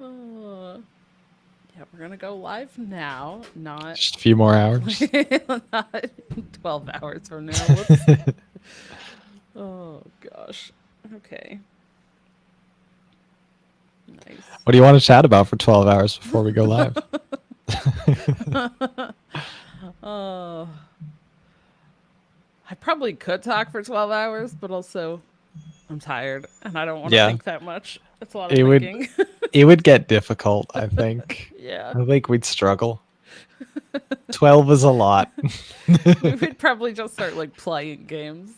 Uh, yeah, we're gonna go live now, not Just a few more hours. not 12 hours from now. Whoops. Oh gosh. Okay. Nice. What do you want to chat about for 12 hours before we go live? Oh, I probably could talk for 12 hours, but also I'm tired and I don't want to Yeah, think that much. It's a lot of it would thinking. it would get difficult, I think. Yeah. I think we'd struggle. 12 is a lot. We would probably just start like playing games.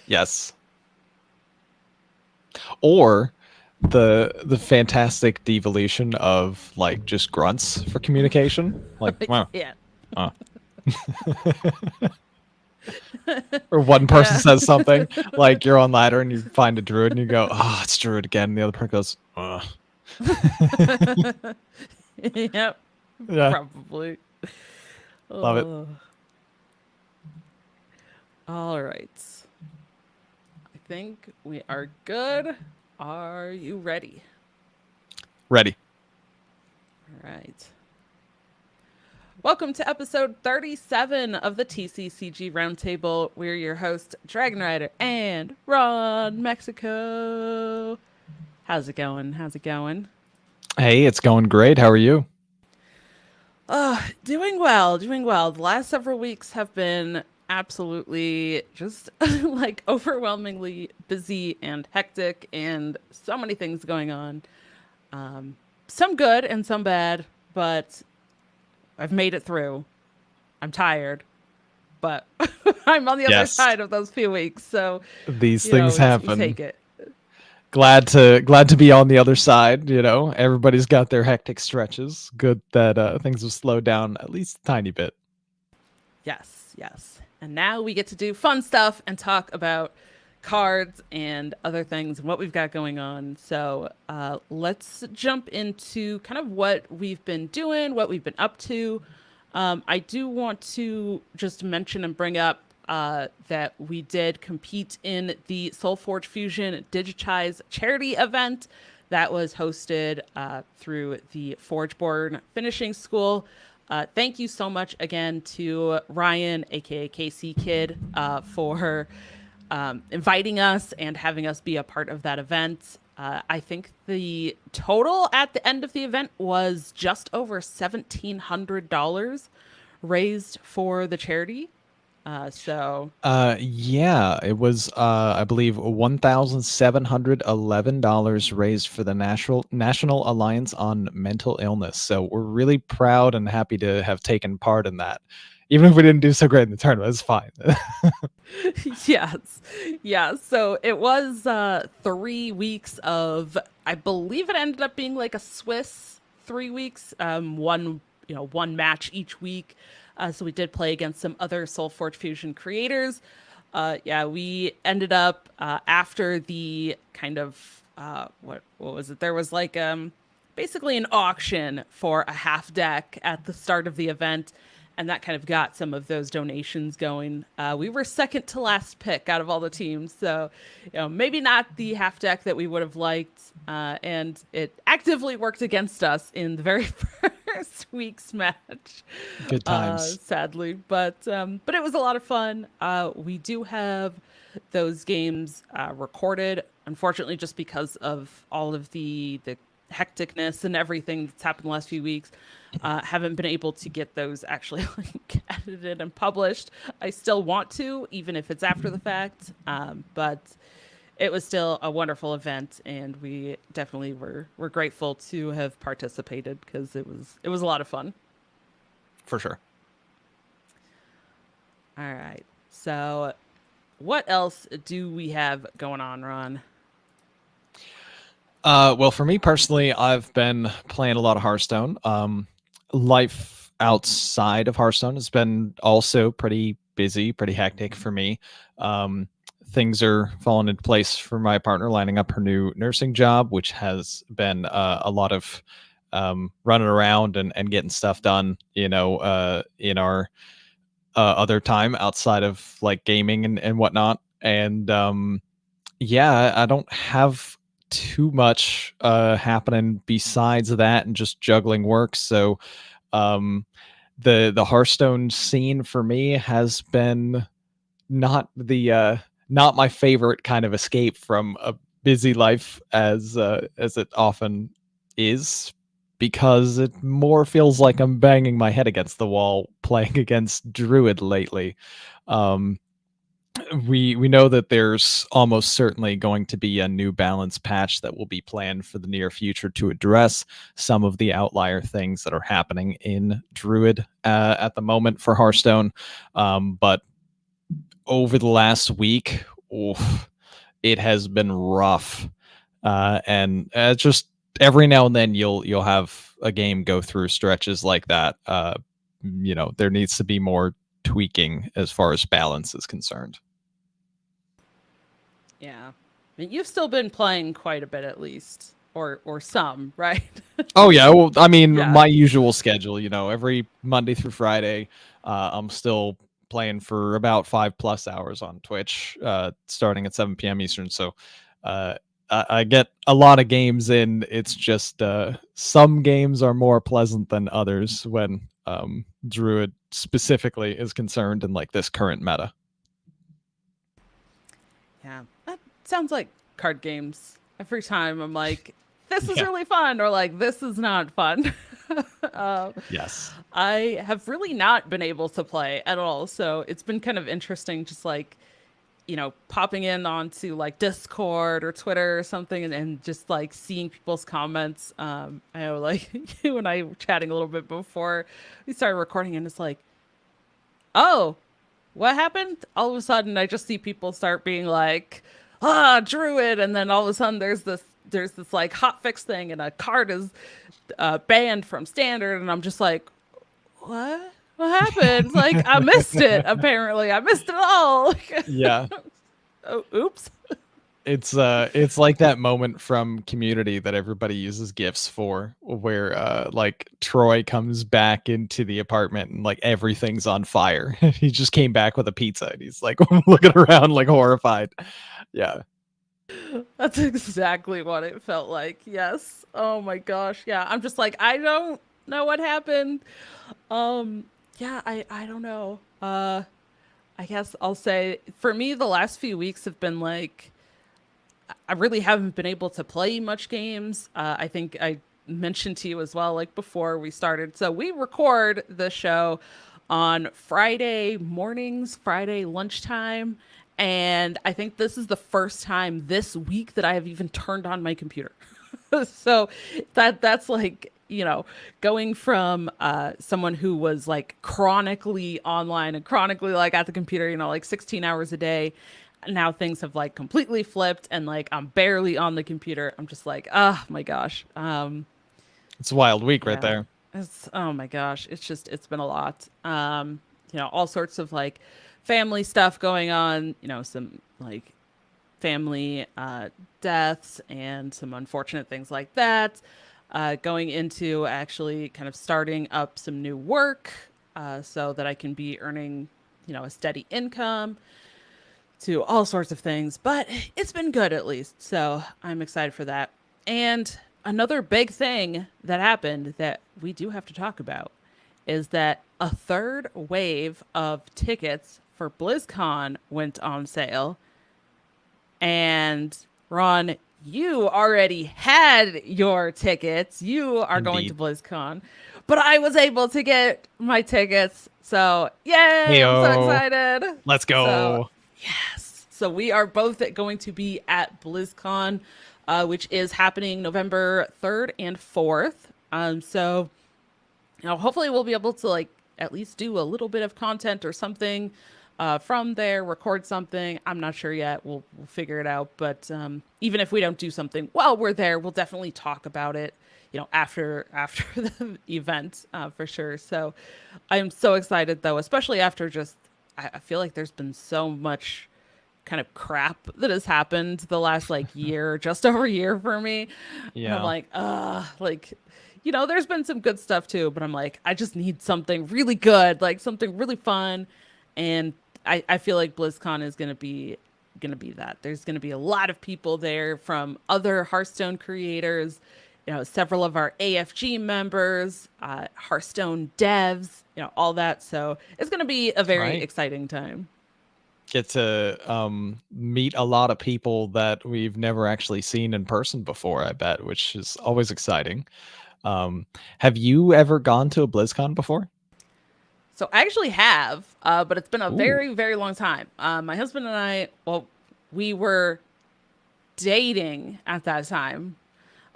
Yes. Or the fantastic devolution of like just grunts for communication. Like, wow. Yeah. Uh. Or one person Yeah. says something, like you're on ladder and you find a druid and you go, oh, it's druid again. And the other person goes, Yep. yeah, Probably. love it. Oh. All right. I think we are good. Are you ready? Ready. All right. Welcome to episode 37 of the TCCG Roundtable. We're your hosts, dragonrider and RonMexico. How's it going? How's it going? Hey, it's going great. How are you? Doing well, doing well. The last several weeks have been absolutely just like overwhelmingly busy and hectic, and so many things going on. Some good and some bad, but I've made it through. I'm tired, but I'm on the other Yes. side of those few weeks. So, These things you happen. take it. Glad to be on the other side, you know. Everybody's got their hectic stretches. Good that things have slowed down at least a tiny bit. Yes, yes. And now we get to do fun stuff and talk about cards and other things and what we've got going on. So let's jump into kind of what we've been doing, what we've been up to. I do want to just mention and bring up that we did compete in the Soulforge Fusion Digitize charity event that was hosted through the Forgeborn Finishing School. Thank you so much again to Ryan, aka KC Kid, for inviting us and having us be a part of that event. I think the total at the end of the event was just over $1,700 raised for the charity. So Yeah, it was I believe $1,711 raised for the National Alliance on Mental Illness. So we're really proud and happy to have taken part in that. Even if we didn't do so great in the tournament, it's fine. yes, yeah. So it was 3 weeks of, I believe it ended up being like a Swiss 3 weeks, one match each week. So we did play against some other Soulforge Fusion creators. Yeah, we ended up after the kind of what was it? There was like basically an auction for a half deck at the start of the event, and that kind of got some of those donations going. We were second to last pick out of all the teams, so maybe not the half deck that we would have liked, and it actively worked against us in the very first week's match, Good times. sadly. But it was a lot of fun. We do have those games recorded, unfortunately, just because of all of the hecticness and everything that's happened the last few weeks. Haven't been able to get those actually like edited and published. I still want to, even if it's after the fact. But it was still a wonderful event, and we definitely were grateful to have participated because it was a lot of fun. For sure. All right. So, what else do we have going on, Ron? Well, for me personally, I've been playing a lot of Hearthstone. Life outside of Hearthstone has been also pretty busy, pretty hectic for me. Um, Things are falling into place for my partner, lining up her new nursing job, which has been a lot of running around and getting stuff done, in our other time outside of like gaming and whatnot. And yeah, I don't have too much happening besides that and just juggling work. So um, the Hearthstone scene for me has been not my favorite kind of escape from a busy life as it often is, because it more feels like I'm banging my head against the wall playing against Druid lately. Um, we know that there's almost certainly going to be a new balance patch that will be planned for the near future to address some of the outlier things that are happening in Druid at the moment for Hearthstone. But over the last week, oof, it has been rough, and just every now and then you'll have a game go through stretches like that. There needs to be more tweaking as far as balance is concerned. Yeah. I mean, you've still been playing quite a bit at least, or some, right? Oh yeah, well, I mean, Yeah. my usual schedule. Every Monday through Friday, I'm still playing for about 5+ hours on Twitch, starting at 7 p.m. Eastern. So, I get a lot of games in. It's just some games are more pleasant than others when Druid specifically is concerned in like this current meta. Yeah. That sounds like card games. Every time I'm like, this is Yeah. really fun, or like, this is not fun. uh, Yes. I have really not been able to play at all. So it's been kind of interesting, just like, popping in onto like Discord or Twitter or something, and just like seeing people's comments. I know, like, you and I were chatting a little bit before we started recording, and it's like, oh, what happened? All of a sudden, I just see people start being like, Druid, and then all of a sudden, there's this like hot fix thing, and a card is banned from standard, and I'm just like, what? What happened? Like, I missed it. Apparently, I missed it all. Yeah. Oh, oops. It's like that moment from Community that everybody uses gifs for, where like Troy comes back into the apartment and like everything's on fire. He just came back with a pizza and he's like looking around like horrified. Yeah. That's exactly what it felt like. Yes. Oh my gosh. Yeah. I'm just like, I don't know what happened. Um, yeah, I don't know. I guess I'll say for me, the last few weeks have been like, I really haven't been able to play much games. I think I mentioned to you as well, like before we started. So we record the show on Friday mornings, Friday lunchtime. And I think this is the first time this week that I have even turned on my computer. So that's like, going from someone who was like chronically online and chronically like at the computer, like 16 hours a day. Now things have like completely flipped, and like I'm barely on the computer. I'm just like, oh my gosh. It's a wild week right Yeah. there. It's oh my gosh. It's been a lot. All sorts of like family stuff going on, some like family deaths and some unfortunate things like that. Going into actually kind of starting up some new work so that I can be earning, a steady income, to all sorts of things. But it's been good at least. So I'm excited for that. And another big thing that happened that we do have to talk about is that a third wave of tickets for BlizzCon went on sale. And Ron, you already had your tickets. You are going to Indeed. BlizzCon, but I was able to get my tickets. So, yay! I'm so Heyo. excited. Let's So, go. yes. So, we are both going to be at BlizzCon, which is happening November 3rd and 4th. So, hopefully we'll be able to like at least do a little bit of content or something from there, record something. I'm not sure yet. We'll figure it out. But even if we don't do something while we're there, we'll definitely talk about it. After the event for sure. So I am so excited though, especially after just I feel like there's been so much kind of crap that has happened the last like year, just over a year for me. And I'm Yeah. like, like, there's been some good stuff too, but I'm like, I just need something really good, like something really fun. And I feel like BlizzCon is going to be going to be that. There's going to be a lot of people there from other Hearthstone creators, several of our AFG members, Hearthstone devs, all that. So it's going to be a very Right. exciting time. Get to meet a lot of people that we've never actually seen in person before, I bet, which is always exciting. Have you ever gone to a BlizzCon before? So I actually have, but it's been a Ooh, very, very long time. My husband and I, well, we were dating at that time,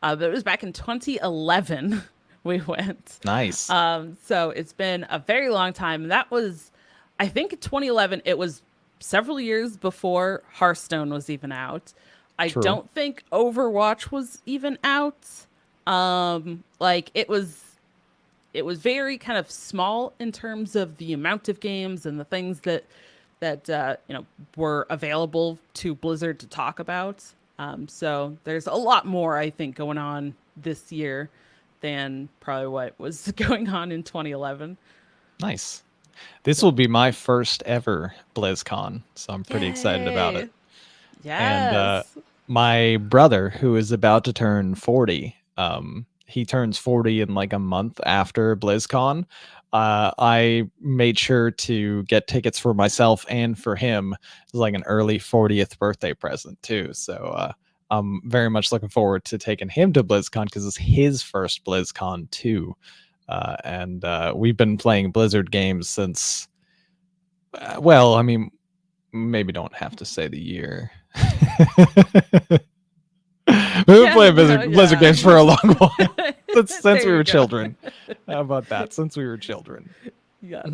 but it was back in 2011 we went. nice. So it's been a very long time. That was, I think, in 2011. It was several years before Hearthstone was even out. I True. don't think Overwatch was even out. Like it was very kind of small in terms of the amount of games and the things that were available to Blizzard to talk about. So there's a lot more I think going on this year than probably what was going on in 2011. Nice. This So will be my first ever BlizzCon, so I'm pretty excited about it. yay! And Yes. my brother, who is about to turn 40, he turns 40 in like a month after BlizzCon. I made sure to get tickets for myself and for him. It was like an early 40th birthday present too. So I'm very much looking forward to taking him to BlizzCon because it's his first BlizzCon too. And we've been playing Blizzard games since, well, I mean, maybe don't have to say the year. We've been Yeah. playing No. Blizzard Yeah. games for a long while. Since we There you were go. children. How about that? Since we were children. Yes.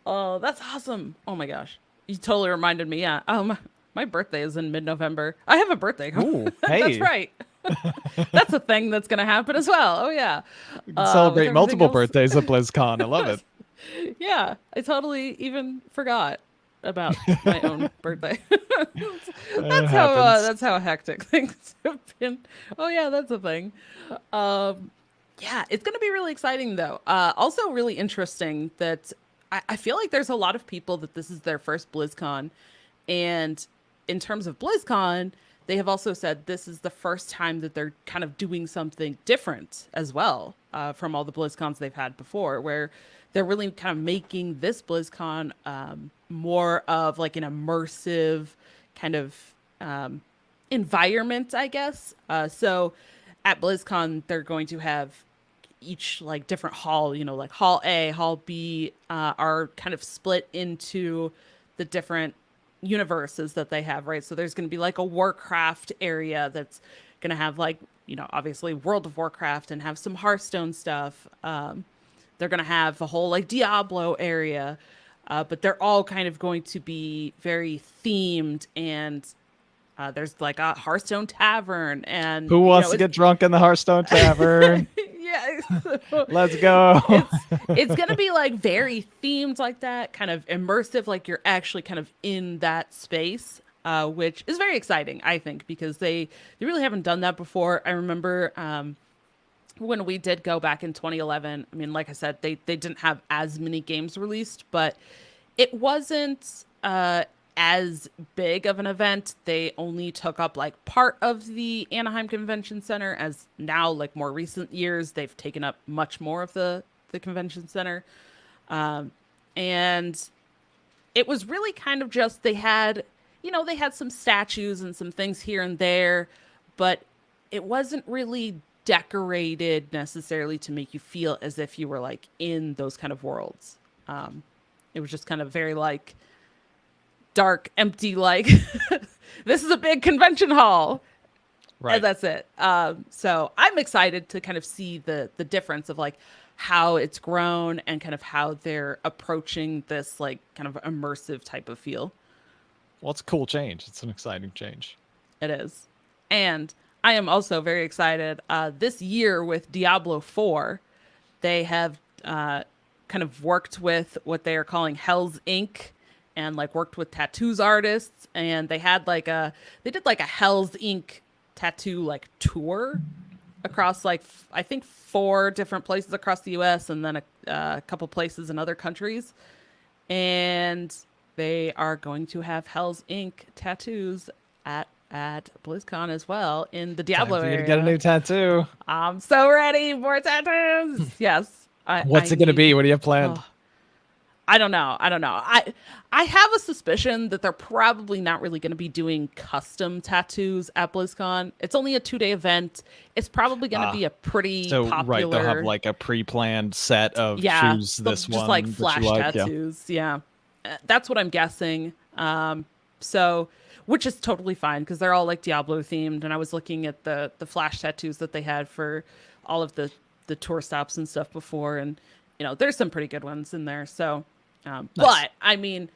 Oh, that's awesome. Oh my gosh. You totally reminded me. Yeah. My birthday is in mid-November. I have a birthday. Ooh, That's hey. right. That's a thing that's going to happen as well. Oh yeah. We can With celebrate everything multiple else. birthdays at BlizzCon. I love it. Yeah, I totally even forgot about my own birthday. It That's how happens. that's how hectic things have been. Oh yeah, that's a thing. Um, yeah, it's gonna be really exciting though. Also really interesting that I feel like there's a lot of people that this is their first BlizzCon, and in terms of BlizzCon, they have also said this is the first time that they're kind of doing something different as well from all the BlizzCons they've had before, where they're really kind of making this BlizzCon more of like an immersive kind of um, environment, I guess. So at BlizzCon, they're going to have each like different hall, like hall A, hall B are kind of split into the different universes that they have, right? So there's going to be like a Warcraft area that's going to have like, obviously World of Warcraft and have some Hearthstone stuff. They're going to have a whole like Diablo area, but they're all kind of going to be very themed and there's like a Hearthstone tavern and, Who wants to get drunk in the Hearthstone Tavern? yeah. Let's go. It's gonna be like very themed like that, kind of immersive, like you're actually kind of in that space, which is very exciting, I think, because they really haven't done that before. I remember when we did go back in 2011. I mean, like I said, they didn't have as many games released, but it wasn't as big of an event. They only took up like part of the Anaheim Convention Center, as now, like more recent years, they've taken up much more of the convention center. And it was really kind of just they had some statues and some things here and there, but it wasn't really decorated necessarily to make you feel as if you were like in those kind of worlds. It was just kind of very like dark, empty, like this is a big convention hall, and Right. that's it. So I'm excited to kind of see the difference of like how it's grown and kind of how they're approaching this like kind of immersive type of feel. Well, it's a cool change. It's an exciting change. It is, and I am also very excited. This year with Diablo 4, they have kind of worked with what they are calling Hell's Inc. and like worked with tattoos artists, and they did like a Hell's Inc. tattoo like tour across like I think 4 different places across the U.S. and then a couple places in other countries, and they are going to have Hell's Ink tattoos at BlizzCon as well in the Time Diablo for you to get a area. new tattoo. I'm so ready. More tattoos. Yes. What's I it going to be? need. What do you have planned? Oh, I don't know. I don't know. I have a suspicion that they're probably not really going to be doing custom tattoos at BlizzCon. It's only a 2-day event. It's probably going to be a pretty So, right, they'll have popular. like a pre-planned set of Yeah, choose they'll this just like one that you flash like. Yeah. tattoos. Yeah. That's what I'm guessing. So which is totally fine because they're all like Diablo themed. And I was looking at the flash tattoos that they had for all of the tour stops and stuff before, and there's some pretty good ones in there. So, Nice. but I mean,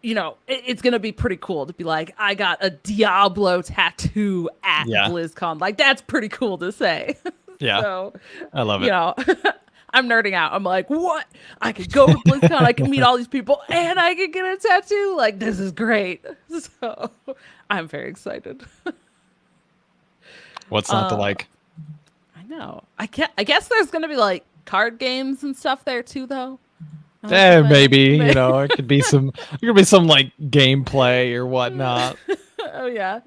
it's gonna be pretty cool to be like, I got a Diablo tattoo at Yeah. BlizzCon. Like that's pretty cool to say. Yeah. So, I love it. I'm nerding out. I'm like, what? I could go to BlizzCon, I can meet all these people, and I can get a tattoo. Like, this is great. So, I'm very excited. What's not to like? I know. I guess there's gonna be like card games and stuff there too, though. Maybe it could be some. It could be some like gameplay or whatnot. Oh yeah.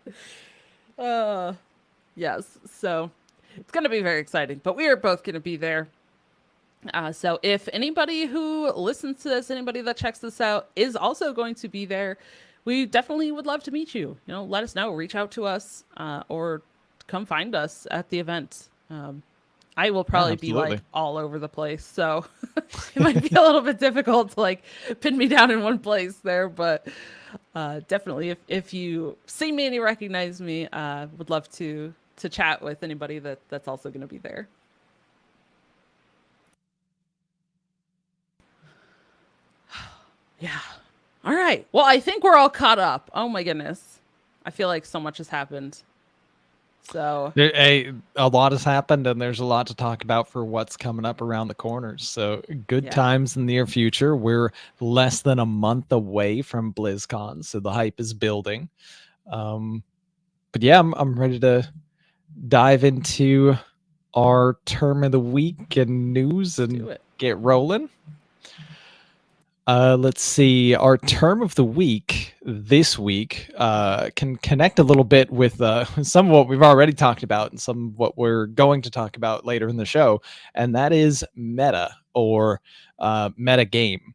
Yes. So it's gonna be very exciting. But we are both gonna be there. So if anybody who listens to this, anybody that checks this out, is also going to be there, we definitely would love to meet you. Let us know. Reach out to us, or come find us at the event. I will probably be like all over the place, so it might be a little bit difficult to like pin me down in one place there. But definitely, if you see me and you recognize me, would love to chat with anybody that's also going to be there. Yeah. All right. Well, I think we're all caught up. Oh my goodness. I feel like so much has happened. So a lot has happened, and there's a lot to talk about for what's coming up around the corners. So good times in the near future. We're less than a month away from BlizzCon, so the hype is building. But yeah, I'm ready to dive into our term of the week and news and get rolling. Let's see. Our term of the week this week can connect a little bit with some of what we've already talked about and some of what we're going to talk about later in the show, and that is meta, or meta game,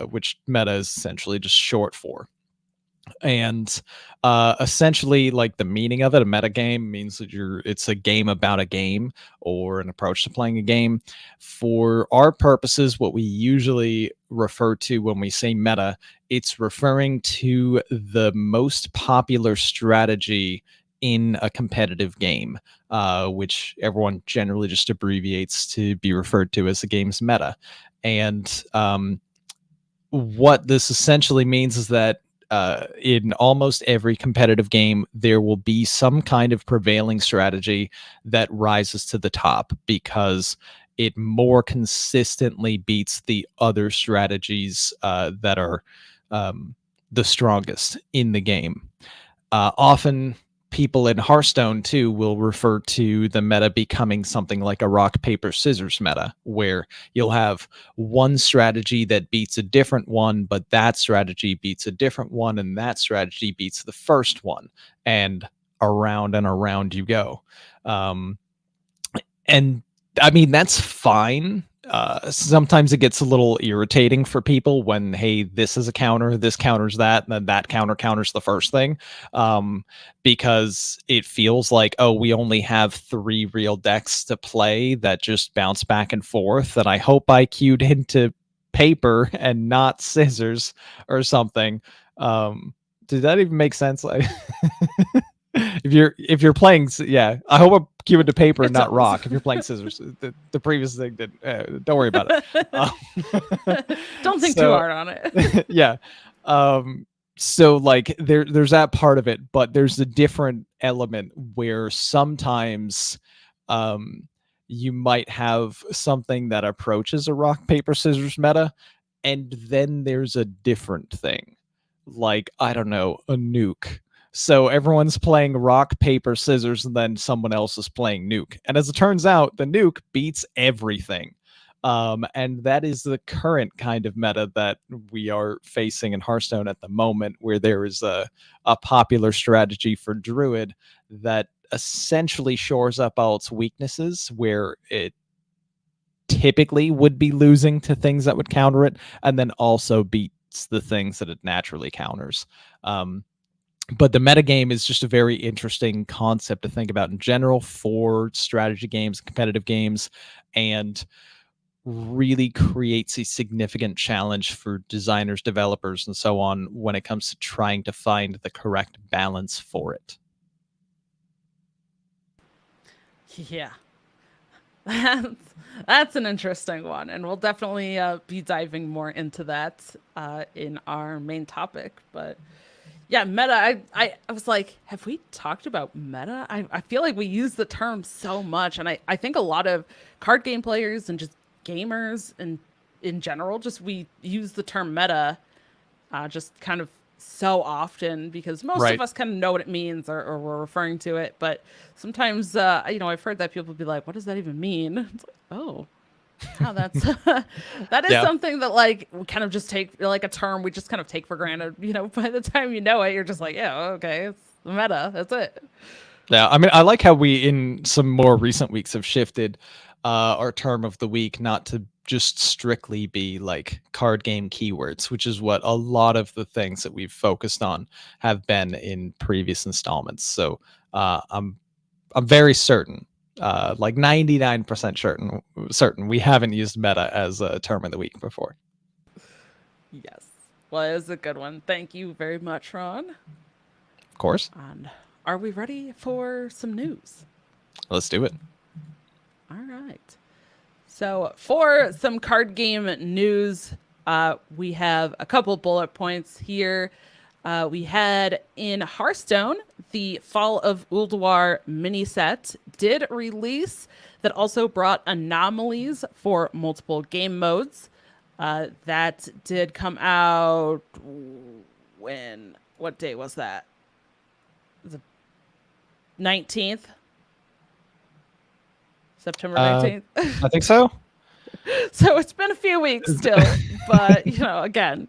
which meta is essentially just short for. And essentially, like, the meaning of it, a meta game means that it's a game about a game, or an approach to playing a game. For our purposes, what we usually refer to when we say meta, it's referring to the most popular strategy in a competitive game, which everyone generally just abbreviates to be referred to as the game's meta. And what this essentially means is that in almost every competitive game, there will be some kind of prevailing strategy that rises to the top because it more consistently beats the other strategies that are the strongest in the game. Often people in Hearthstone too will refer to the meta becoming something like a rock, paper, scissors meta, where you'll have one strategy that beats a different one, but that strategy beats a different one, and that strategy beats the first one, and around you go. And I mean, that's fine. Sometimes it gets a little irritating for people when, hey, this is a counter, this counters that, and then that counter counters the first thing, because it feels like, oh, we only have 3 real decks to play that just bounce back and forth, and I hope I queued into paper and not scissors or something. Did that even make sense? Like, if you're playing, I hope I'm queuing to paper and not rock. If you're playing scissors, the previous thing didn't. Don't worry about it. Don't think too hard on it. Yeah. So like there's that part of it, but there's a different element where sometimes you might have something that approaches a rock, paper, scissors meta, and then there's a different thing, like, I don't know, a nuke. So everyone's playing rock, paper, scissors, and then someone else is playing nuke. And as it turns out, the nuke beats everything. And that is the current kind of meta that we are facing in Hearthstone at the moment, where there is a popular strategy for Druid that essentially shores up all its weaknesses, where it typically would be losing to things that would counter it, and then also beats the things that it naturally counters. But the metagame is just a very interesting concept to think about in general for strategy games, competitive games, and really creates a significant challenge for designers, developers, and so on when it comes to trying to find the correct balance for it. Yeah. That's, that's an interesting one, and we'll definitely be diving more into that in our main topic. But yeah, meta. I was like, have we talked about meta? I feel like we use the term so much, and I think a lot of card game players and just gamers and in general, just we use the term meta just kind of so often because most of Right. us kind of know what it means or we're referring to it. But sometimes, I've heard that people be like, what does that even mean? It's like, oh, yeah, that's that is Yeah. something that like we kind of just take like a term we just kind of take for granted. By the time you know it, you're just like, yeah, okay, it's the meta. That's it. Yeah, I mean, I like how we in some more recent weeks have shifted our term of the week not to just strictly be like card game keywords, which is what a lot of the things that we've focused on have been in previous installments. So I'm very certain, like 99% certain we haven't used meta as a term of the week before. Yes. Well, it was a good one. Thank you very much, Ron. Of course, And are we ready for some news? let's do it. All right. So, for some card game news, we have a couple bullet points here. We had in Hearthstone, the Fall of Ulduar mini set did release that also brought anomalies for multiple game modes. That did come out when? What day was that? The 19th? September 19th? I think so. So it's been a few weeks still, but again,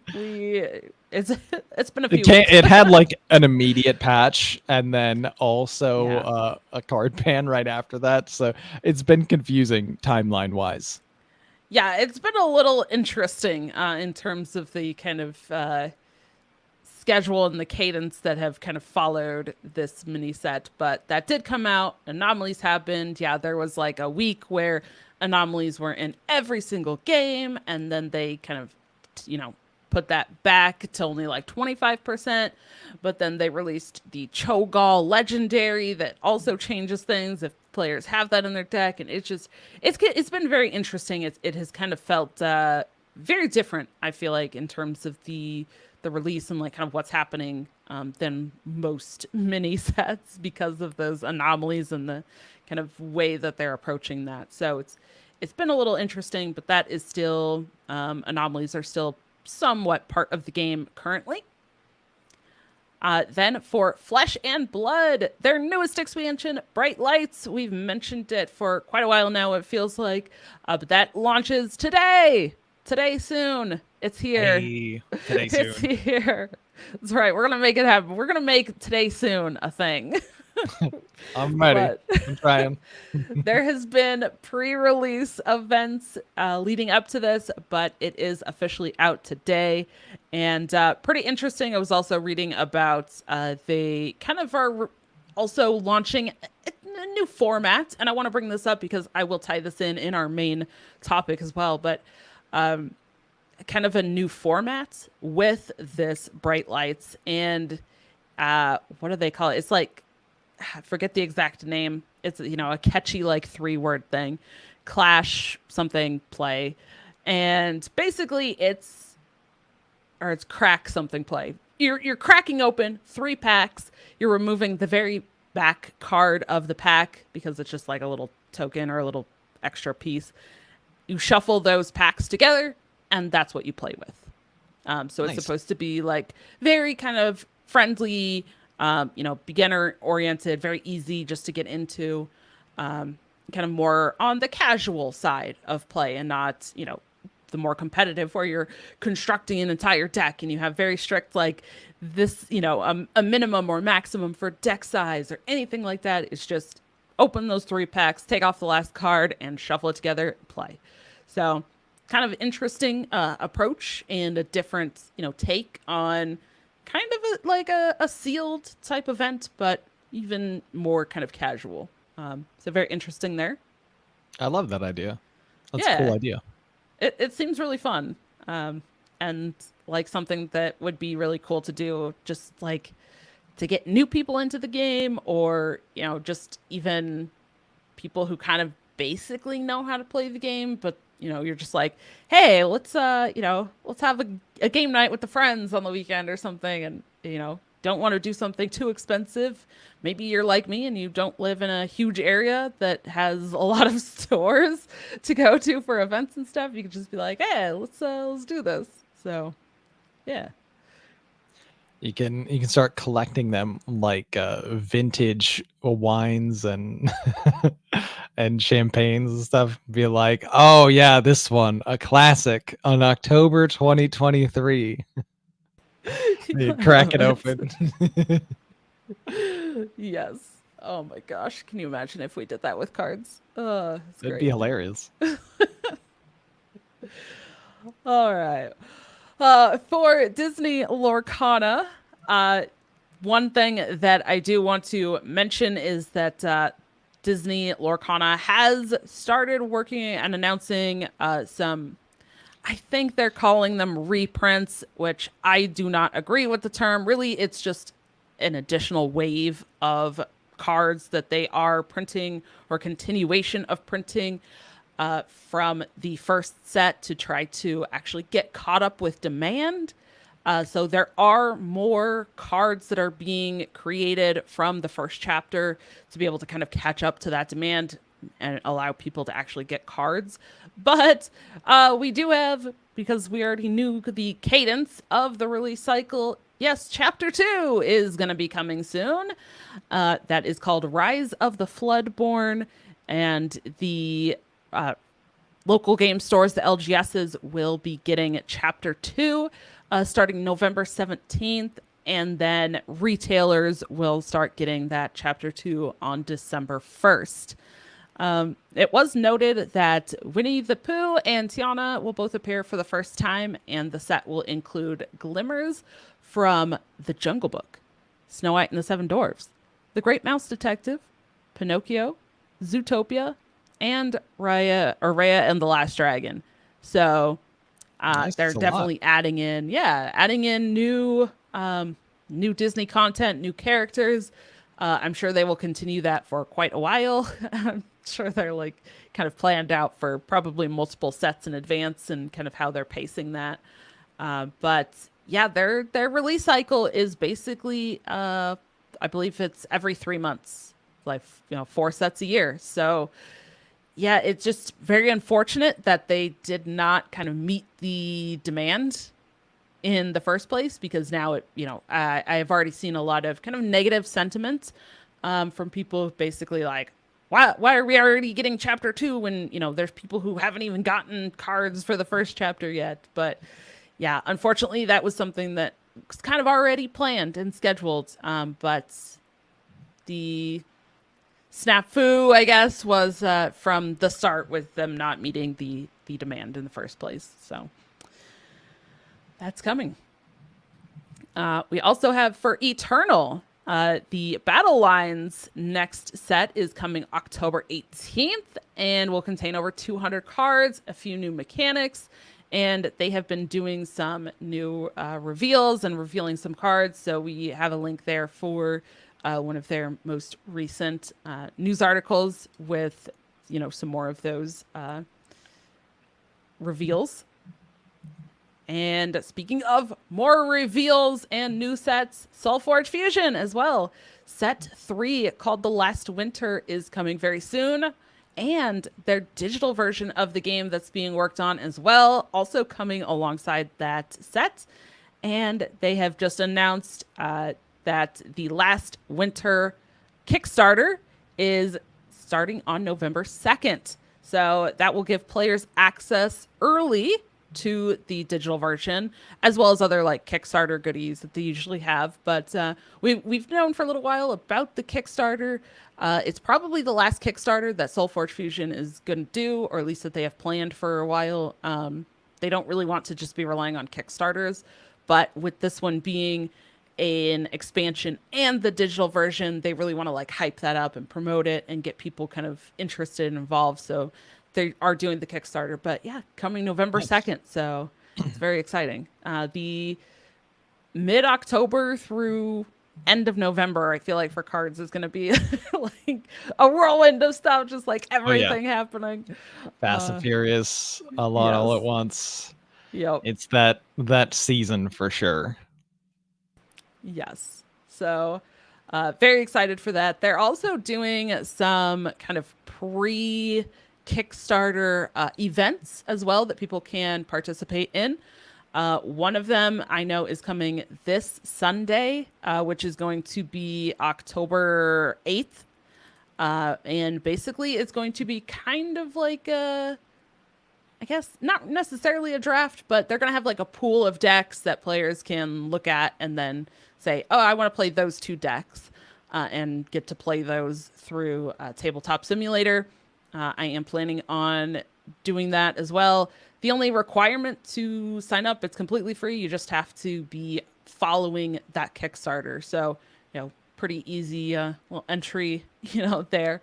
it's been a few weeks. It had like an immediate patch and then also Yeah. a card ban right after that. So it's been confusing timeline wise. Yeah, it's been a little interesting in terms of the kind of schedule and the cadence that have kind of followed this mini set, but that did come out. Anomalies happened. Yeah, there was like a week where anomalies were in every single game, and then they kind of, put that back to only like 25%. But then they released the Cho'Gall Legendary that also changes things if players have that in their deck, and it's been very interesting. It has kind of felt very different. I feel like in terms of the release and like kind of what's happening than most mini sets because of those anomalies and the kind of way that they're approaching that. So it's been a little interesting, but that is still anomalies are still somewhat part of the game currently. Then for Flesh and Blood, their newest expansion, Bright Lights. We've mentioned it for quite a while now, it feels like. But that launches today. Today soon. It's here. Hey, today It's soon. here. That's right. We're going to make it happen. We're going to make today soon a thing. I'm ready. But I'm trying. there has been pre-release events leading up to this, but it is officially out today, and pretty interesting. I was also reading about they kind of are also launching a new format, and I want to bring this up because I will tie this in our main topic as well. But kind of a new format with this Bright Lights, and what do they call it? It's like, I forget the exact name. It's a catchy like 3-word thing, clash something play, and basically it's crack something play. You're cracking open 3 packs. You're removing the very back card of the pack because it's just like a little token or a little extra piece. You shuffle those packs together, and that's what you play with. So it's Nice. supposed to be like very kind of friendly, beginner oriented, very easy just to get into. kind of more on the casual side of play and not, the more competitive where you're constructing an entire deck and you have very strict like this, a minimum or maximum for deck size or anything like that. It's just open those 3 packs, take off the last card and shuffle it together, play. So kind of interesting approach and a different, take on kind of a sealed type event, but even more kind of casual. So very interesting there. I love that idea. That's a Yeah, cool idea. it seems really fun. And like something that would be really cool to do, just like to get new people into the game, or just even people who kind of basically know how to play the game, but you're just like, hey, let's let's have a game night with the friends on the weekend or something, and don't want to do something too expensive. Maybe you're like me and you don't live in a huge area that has a lot of stores to go to for events and stuff. You could just be like, hey, let's do this. So yeah. You can start collecting them like vintage wines and and champagnes and stuff. Be like, oh yeah, this one, a classic on October 2023. You crack it open. Yes. Oh my gosh. Can you imagine if we did that with cards? It's It'd great. be hilarious. All right. For Disney Lorcana, one thing that I do want to mention is that Disney Lorcana has started working and announcing some, I think they're calling them reprints, which I do not agree with the term. Really, it's just an additional wave of cards that they are printing or continuation of printing from the first set to try to actually get caught up with demand. So there are more cards that are being created from the first chapter to be able to kind of catch up to that demand and allow people to actually get cards. But we do have, because we already knew the cadence of the release cycle, yes, chapter 2 is going to be coming soon. That is called Rise of the Floodborn, and the local game stores, the LGSs, will be getting chapter 2 starting November 17th, and then retailers will start getting that chapter 2 on December 1st. It was noted that Winnie the Pooh and Tiana will both appear for the first time, and the set will include glimmers from The Jungle Book, Snow White and the Seven Dwarfs, The Great Mouse Detective, Pinocchio, Zootopia, and Raya and the Last Dragon. So Nice, they're that's a definitely adding in new Disney content, new characters. I'm sure they will continue that for quite a while. I'm sure they're like kind of planned out for probably multiple sets in advance and kind of how they're pacing that. But yeah, their release cycle is basically I believe it's every 3 months, like 4 sets a year. So yeah, it's just very unfortunate that they did not kind of meet the demand in the first place, because now I have already seen a lot of kind of negative sentiment from people basically like, why are we already getting chapter 2 when there's people who haven't even gotten cards for the first chapter yet. But yeah, unfortunately that was something that was kind of already planned and scheduled, but the snafu, I guess, was from the start, with them not meeting the demand in the first place. So that's coming. We also have for Eternal, the Battle Lines next set is coming October 18th and will contain over 200 cards, a few new mechanics, and they have been doing some new reveals and revealing some cards. So we have a link there for one of their most recent news articles with some more of those reveals. And speaking of more reveals and new sets, Soulforge Fusion as well. Set 3, called The Last Winter, is coming very soon. And their digital version of the game that's being worked on as well, also coming alongside that set. And they have just announced that the Last Winter Kickstarter is starting on November 2nd. So that will give players access early to the digital version, as well as other like Kickstarter goodies that they usually have. But we've known for a little while about the Kickstarter. It's probably the last Kickstarter that Soulforge Fusion is going to do, or at least that they have planned for a while. They don't really want to just be relying on Kickstarters, but with this one being an expansion and the digital version, they really want to like hype that up and promote it and get people kind of interested and involved. So they are doing the Kickstarter, but yeah, coming November 2nd. So it's very exciting. The mid-October through end of November, I feel like for cards is going to be like a whirlwind of stuff, just like everything happening. Fast and Furious, a lot all at yes. once. Yep. It's that season for sure. Yes. So very excited for that. They're also doing some kind of pre Kickstarter events as well that people can participate in. One of them I know is coming this Sunday, which is going to be October 8th. And basically, it's going to be kind of like I guess not necessarily a draft, but they're going to have like a pool of decks that players can look at and then say, oh, I want to play those two decks and get to play those through Tabletop Simulator. I am planning on doing that as well. The only requirement to sign up, it's completely free. You just have to be following that Kickstarter. So, pretty easy little entry, there.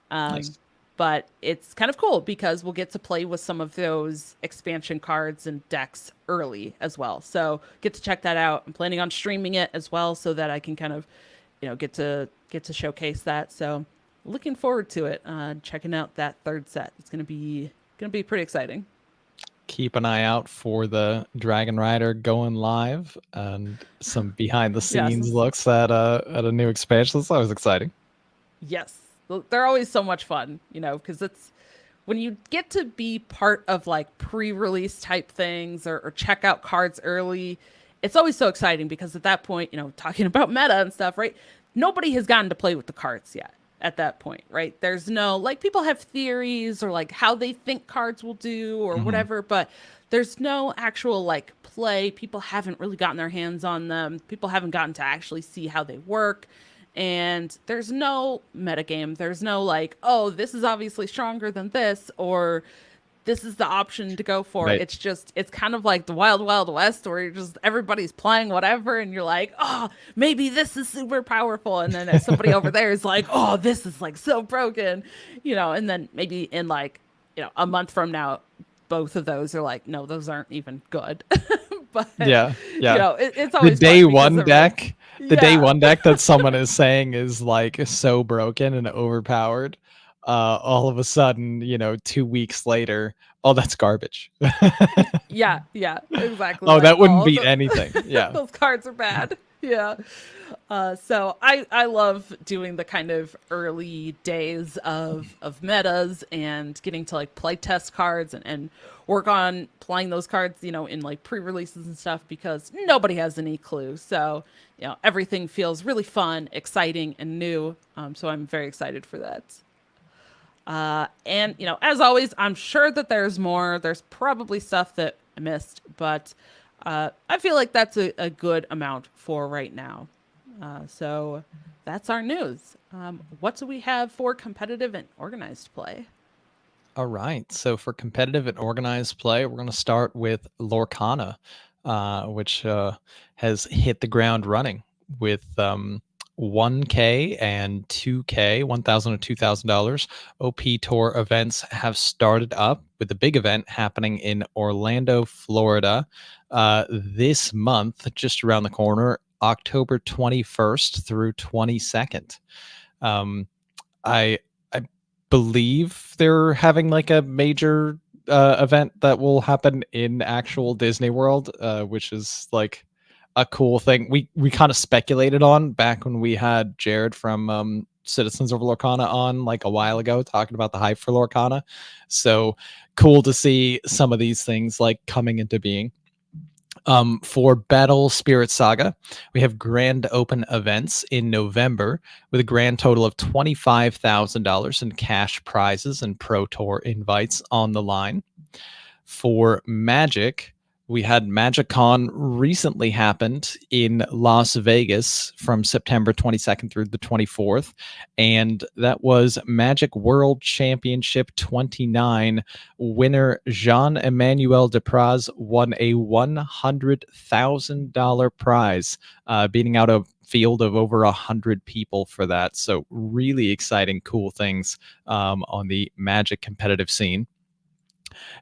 Nice. But it's kind of cool because we'll get to play with some of those expansion cards and decks early as well. So get to check that out. I'm planning on streaming it as well so that I can kind of, get to showcase that. So looking forward to it. Checking out that third set. It's gonna be pretty exciting. Keep an eye out for the Dragon Rider going live and some behind the scenes looks at a new expansion. That's always exciting. Yes, they're always so much fun, because it's when you get to be part of like pre-release type things or check out cards early. It's always so exciting because at that point, talking about meta and stuff, right? Nobody has gotten to play with the cards yet at that point, right? There's no, like, people have theories or like how they think cards will do or whatever, but there's no actual like play. People haven't really gotten their hands on them. People haven't gotten to actually see how they work. And there's no metagame. There's no like, oh, this is obviously stronger than this, or this is the option to go for. Right. It's kind of like the wild, wild west where you're just, everybody's playing whatever. And you're like, oh, maybe this is super powerful. And then somebody over there is like, oh, this is like so broken, and then maybe in like, a month from now, both of those are like, no, those aren't even good. But it's always the day one deck. The day one deck that someone is saying is like so broken and overpowered. All of a sudden, 2 weeks later, oh, that's garbage. yeah, exactly. Oh, that wouldn't beat anything. Yeah, those cards are bad. Yeah. So I love doing the kind of early days of metas and getting to like play test cards and work on playing those cards, in like pre-releases and stuff because nobody has any clue. So, everything feels really fun, exciting, and new. So I'm very excited for that. And as always, I'm sure that there's more. There's probably stuff that I missed, but I feel like that's a good amount for right now. So that's our news. What do we have for competitive and organized play? All right. So for competitive and organized play, we're going to start with Lorcana, which has hit the ground running with 1K and 2K, $1,000 or $2,000 OP Tour events have started up with the big event happening in Orlando, Florida this month, just around the corner, October 21st through 22nd. I believe they're having like a major event that will happen in actual Disney World, which is like a cool thing. We kind of speculated on back when we had Jared from Citizens of Lorcana on like a while ago talking about the hype for Lorcana. So cool to see some of these things like coming into being. For Battle Spirit Saga, we have grand open events in November with a grand total of $25,000 in cash prizes and Pro Tour invites on the line. For Magic, we had MagicCon recently happened in Las Vegas from September 22nd through the 24th, and that was Magic World Championship 29 winner Jean-Emmanuel Depraz won a $100,000 prize, beating out a field of over 100 people for that. So really exciting, cool things on the Magic competitive scene.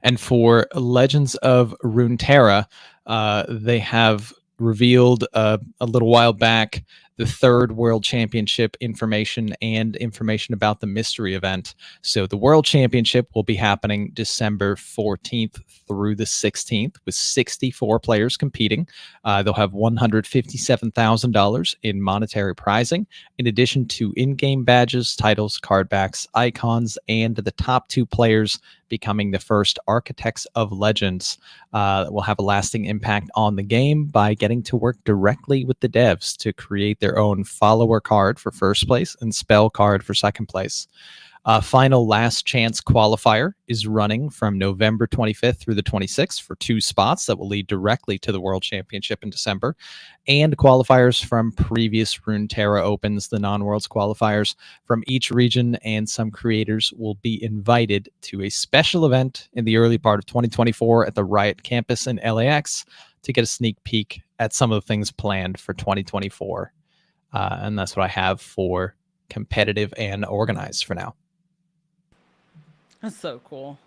And for Legends of Runeterra, they have revealed a little while back the third World Championship information and information about the mystery event. So the World Championship will be happening December 14th through the 16th with 64 players competing. They'll have $157,000 in monetary prizing, in addition to in-game badges, titles, card backs, icons, and the top 2 players becoming the first architects of legends. That will have a lasting impact on the game by getting to work directly with the devs to create their own follower card for first place and spell card for second place. Final last chance qualifier is running from November 25th through the 26th for 2 spots that will lead directly to the World Championship in December, and qualifiers from previous Runeterra Opens, the non-Worlds qualifiers from each region, and some creators will be invited to a special event in the early part of 2024 at the Riot campus in LAX to get a sneak peek at some of the things planned for 2024. And that's what I have for competitive and organized for now. That's so cool.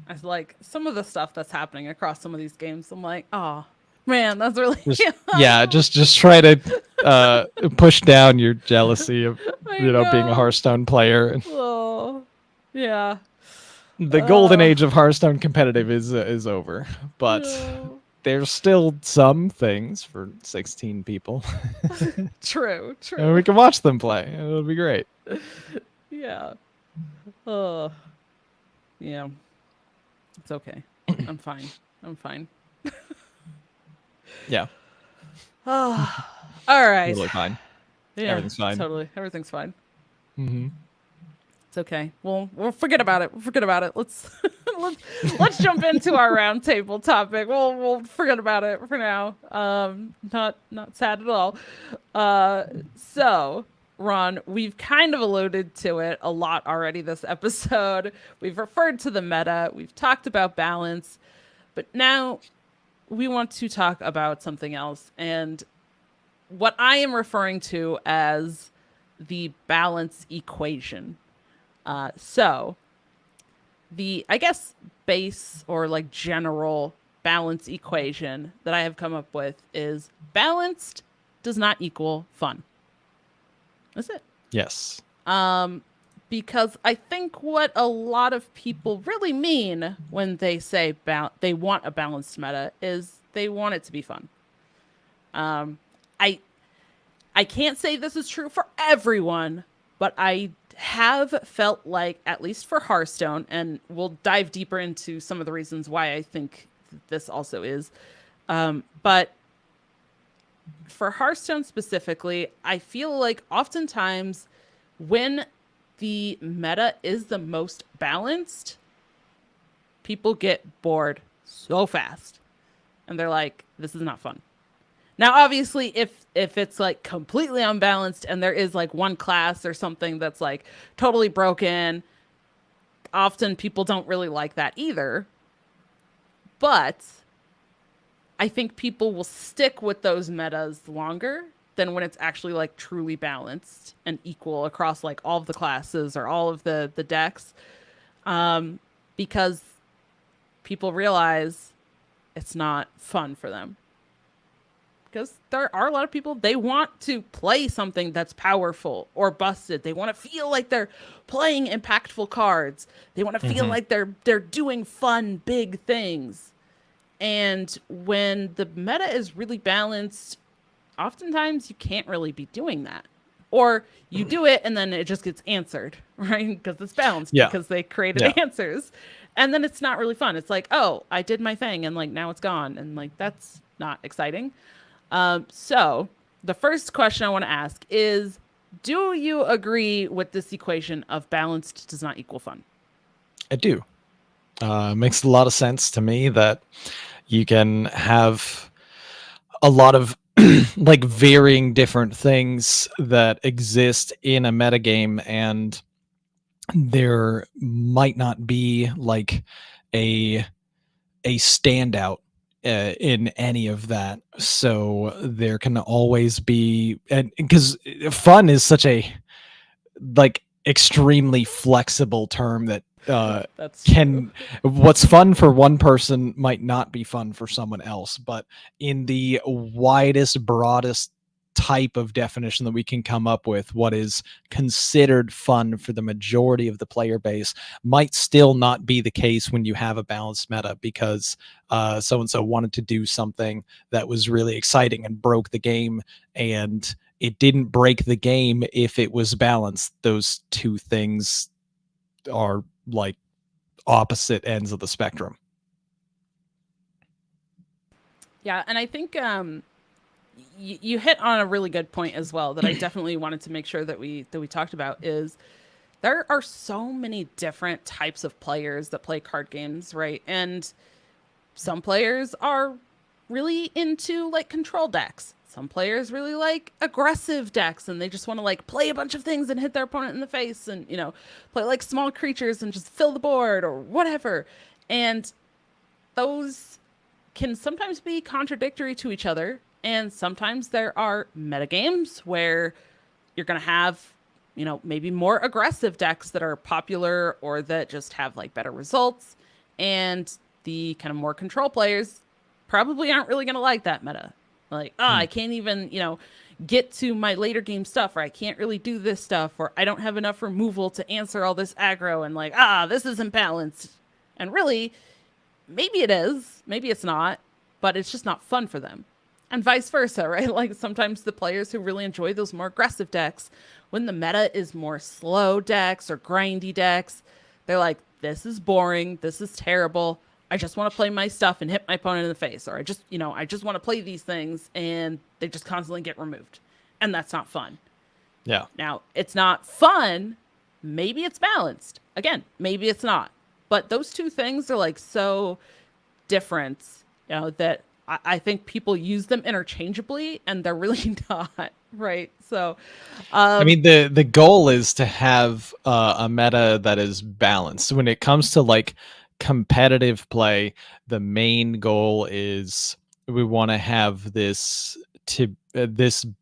I like some of the stuff that's happening across some of these games. I'm like, oh man, that's really just try to push down your jealousy of being a Hearthstone player. Oh, yeah. The golden age of Hearthstone competitive is over, but there's still some things for 16 people. True. And we can watch them play. It'll be great. Yeah. Yeah. It's okay. I'm fine. Yeah. All right. Totally fine. Yeah, everything's fine. Totally. Everything's fine. Mm-hmm. It's okay. We'll forget about it. Let's let's jump into our roundtable topic. We'll forget about it for now. Not sad at all. So Ron, we've kind of alluded to it a lot already this episode. We've referred to the meta. We've talked about balance, but now we want to talk about something else, and what I am referring to as the balance equation. So the, I guess, base or like general balance equation that I have come up with is balanced does not equal fun. That's it. Yes. Because I think what a lot of people really mean when they say they want a balanced meta is they want it to be fun. I can't say this is true for everyone, but I have felt like, at least for Hearthstone, and we'll dive deeper into some of the reasons why I think this also is, but for Hearthstone specifically, I feel like oftentimes when the meta is the most balanced, people get bored so fast. And they're like, this is not fun. Now, obviously, if it's like completely unbalanced and there is like one class or something that's like totally broken, often people don't really like that either. But I think people will stick with those metas longer than when it's actually like truly balanced and equal across like all of the classes or all of the decks, because people realize it's not fun for them. Because there are a lot of people, they want to play something that's powerful or busted. They want to feel like they're playing impactful cards. They want to feel like they're doing fun, big things. And when the meta is really balanced, oftentimes you can't really be doing that. Or you do it and then it just gets answered, right? Because it's balanced, because they created answers. And then it's not really fun. It's like, oh, I did my thing and like now it's gone. And like that's not exciting. So the first question I want to ask is, do you agree with this equation of balanced does not equal fun? I do. Makes a lot of sense to me that you can have a lot of like varying different things that exist in a metagame, and there might not be like a standout in any of that. So there can always be, and because fun is such a like extremely flexible term that That's true. can what's fun for one person might not be fun for someone else. But in the widest, broadest type of definition that we can come up with, what is considered fun for the majority of the player base might still not be the case when you have a balanced meta, because so and so wanted to do something that was really exciting and broke the game, and it didn't break the game if it was balanced. Those two things are like opposite ends of the spectrum. Yeah, and I think you hit on a really good point as well that I definitely wanted to make sure that we talked about is there are so many different types of players that play card games, right? And some players are really into like control decks. Some players really like aggressive decks and they just want to like play a bunch of things and hit their opponent in the face and, play like small creatures and just fill the board or whatever. And those can sometimes be contradictory to each other. And sometimes there are metagames where you're going to have, maybe more aggressive decks that are popular or that just have like better results. And the kind of more control players probably aren't really going to like that meta. Like, I can't even, get to my later game stuff, or I can't really do this stuff, or I don't have enough removal to answer all this aggro, and like, this isn't balanced. And really, maybe it is, maybe it's not, but it's just not fun for them. And vice versa, right? Like sometimes the players who really enjoy those more aggressive decks, when the meta is more slow decks or grindy decks, they're like, this is boring, this is terrible. I just want to play my stuff and hit my opponent in the face, or I just want to play these things, and they just constantly get removed, and that's not fun. Yeah. Now, it's not fun. Maybe it's balanced. Again, maybe it's not. But those two things are like so different, that I think people use them interchangeably, and they're really not, right? So, I mean, the goal is to have a meta that is balanced. When it comes to like competitive play, the main goal is we want to have this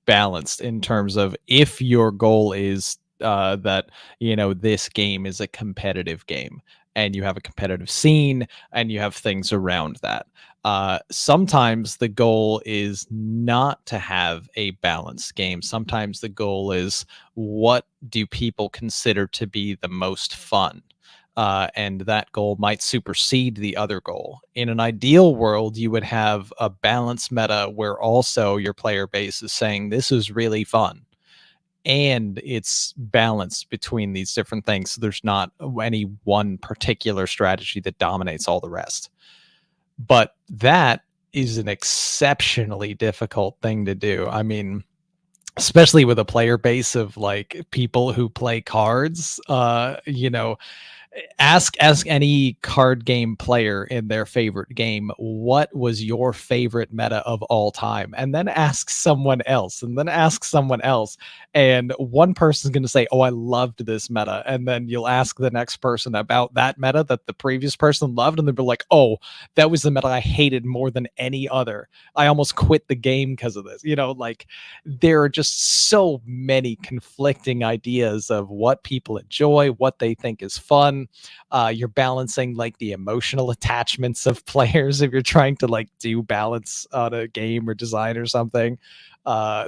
balanced in terms of, if your goal is that this game is a competitive game and you have a competitive scene and you have things around that. Sometimes the goal is not to have a balanced game. Sometimes the goal is, what do people consider to be the most fun? And that goal might supersede the other goal. In an ideal world, you would have a balanced meta where also your player base is saying, this is really fun, and it's balanced between these different things. So there's not any one particular strategy that dominates all the rest. But that is an exceptionally difficult thing to do. I mean, especially with a player base of like people who play cards, ask any card game player in their favorite game, what was your favorite meta of all time, and then ask someone else, and then ask someone else, and one person's going to say, oh, I loved this meta, and then you'll ask the next person about that meta that the previous person loved, and they'll be like, oh, that was the meta I hated more than any other. I almost quit the game because of this. Like, there are just so many conflicting ideas of what people enjoy, what they think is fun. You're balancing like the emotional attachments of players if you're trying to like do balance on a game or design or something.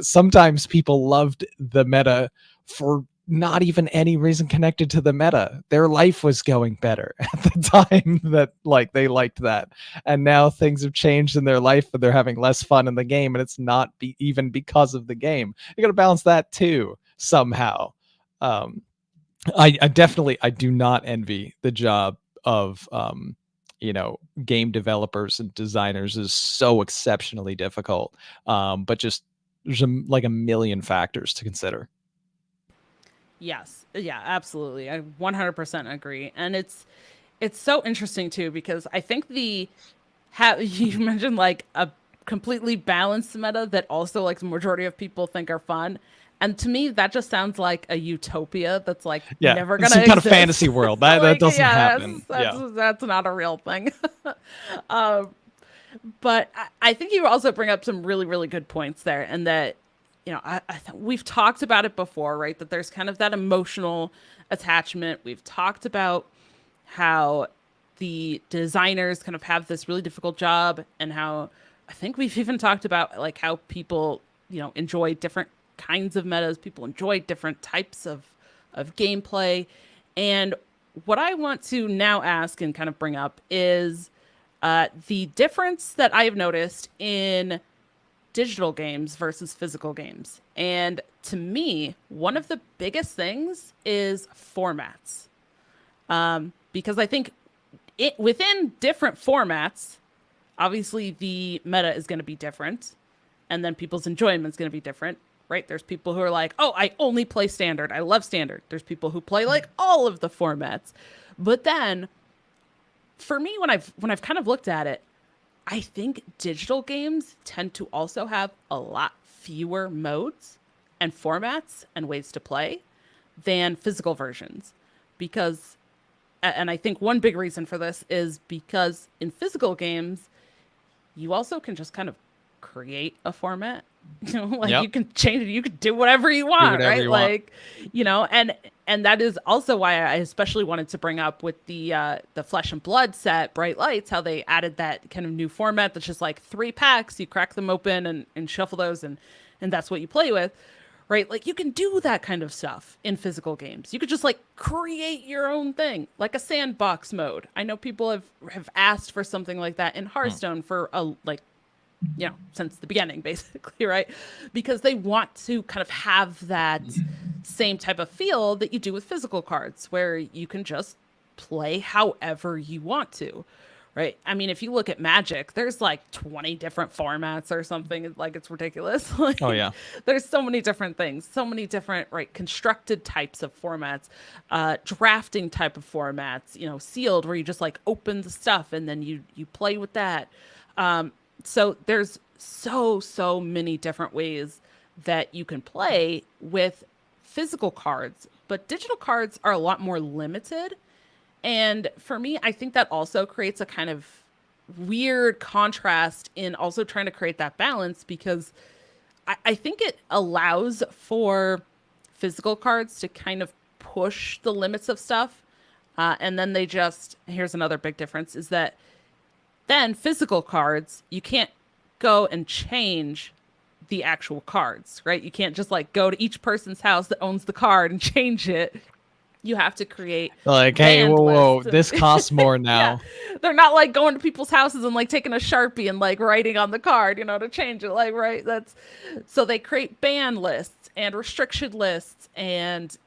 Sometimes people loved the meta for not even any reason connected to the meta. Their life was going better at the time that like they liked that, and now things have changed in their life and they're having less fun in the game, and it's not even because of the game. You got to balance that too somehow. I definitely, I do not envy the job of game developers and designers is so exceptionally difficult. But just there's like a million factors to consider. Yes. Yeah, absolutely. I 100% agree. And it's so interesting too because I think you mentioned like a completely balanced meta that also like the majority of people think are fun. And to me, that just sounds like a utopia that's like Yeah, never it's gonna some kind of exist. fantasy world that Like, doesn't yeah, happen. that's not a real thing. um, but I think you also bring up some really, really good points there, and that we've talked about it before, right? That there's kind of that emotional attachment. We've talked about how the designers kind of have this really difficult job, and how I think we've even talked about like how people enjoy different kinds of metas. People enjoy different types of gameplay, and what I want to now ask and kind of bring up is the difference that I have noticed in digital games versus physical games. And to me, one of the biggest things is formats. Because I think within different formats, obviously the meta is going to be different, and then people's enjoyment is going to be different, right? There's people who are like, oh, I only play standard. I love standard. There's people who play like all of the formats. But then for me, when I've kind of looked at it, I think digital games tend to also have a lot fewer modes and formats and ways to play than physical versions. Because, and I think one big reason for this is because in physical games, you also can just kind of create a format. Like Yep. you can change it, you can do whatever you Do want, whatever right? you want. Like, and that is also why I especially wanted to bring up with the Flesh and Blood set, Bright Lights, how they added that kind of new format that's just like 3 packs, you crack them open and shuffle those, and that's what you play with, right? Like you can do that kind of stuff in physical games. You could just like create your own thing, like a sandbox mode. I know people have asked for something like that in Hearthstone for a like since the beginning, basically, right? Because they want to kind of have that same type of feel that you do with physical cards, where you can just play however you want to, right? I mean, if you look at Magic, there's like 20 different formats or something. Like, it's ridiculous. Like, Oh yeah. there's so many different things, so many different, right, constructed types of formats, drafting type of formats, sealed, where you just like open the stuff and then you play with that. So there's so many different ways that you can play with physical cards, but digital cards are a lot more limited. And for me, I think that also creates a kind of weird contrast in also trying to create that balance, because I think it allows for physical cards to kind of push the limits of stuff. And then here's another big difference, is that then physical cards, you can't go and change the actual cards, right? You can't just like go to each person's house that owns the card and change it. You have to create Like, hey, whoa, lists. this costs more now. Yeah. They're not like going to people's houses and like taking a Sharpie and like writing on the card, to change it. Like, right. So they create ban lists and restriction lists, and,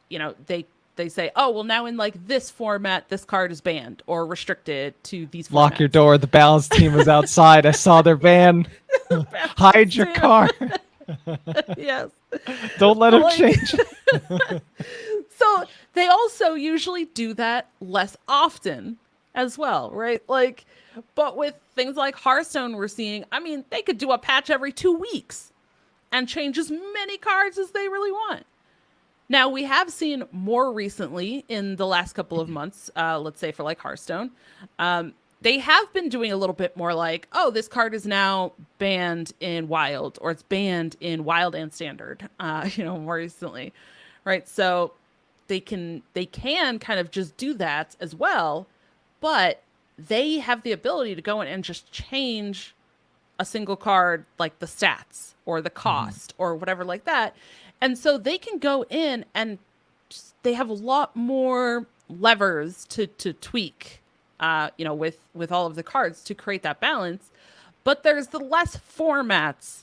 they say, oh, well, now in like this format, this card is banned or restricted to these formats. Lock your door. The balance team was outside. I saw their ban. Hide your car. Yes. Don't let them change. So they also usually do that less often as well, right? Like, but with things like Hearthstone, we're seeing, I mean, they could do a patch every 2 weeks and change as many cards as they really want. Now, we have seen more recently in the last couple of months, let's say for like Hearthstone, they have been doing a little bit more like, oh, this card is now banned in Wild, or it's banned in Wild and Standard, more recently, right? So they can kind of just do that as well, but they have the ability to go in and just change a single card, like the stats or the cost or whatever like that. And so they can go in and they have a lot more levers to tweak, with all of the cards to create that balance. But there's the less formats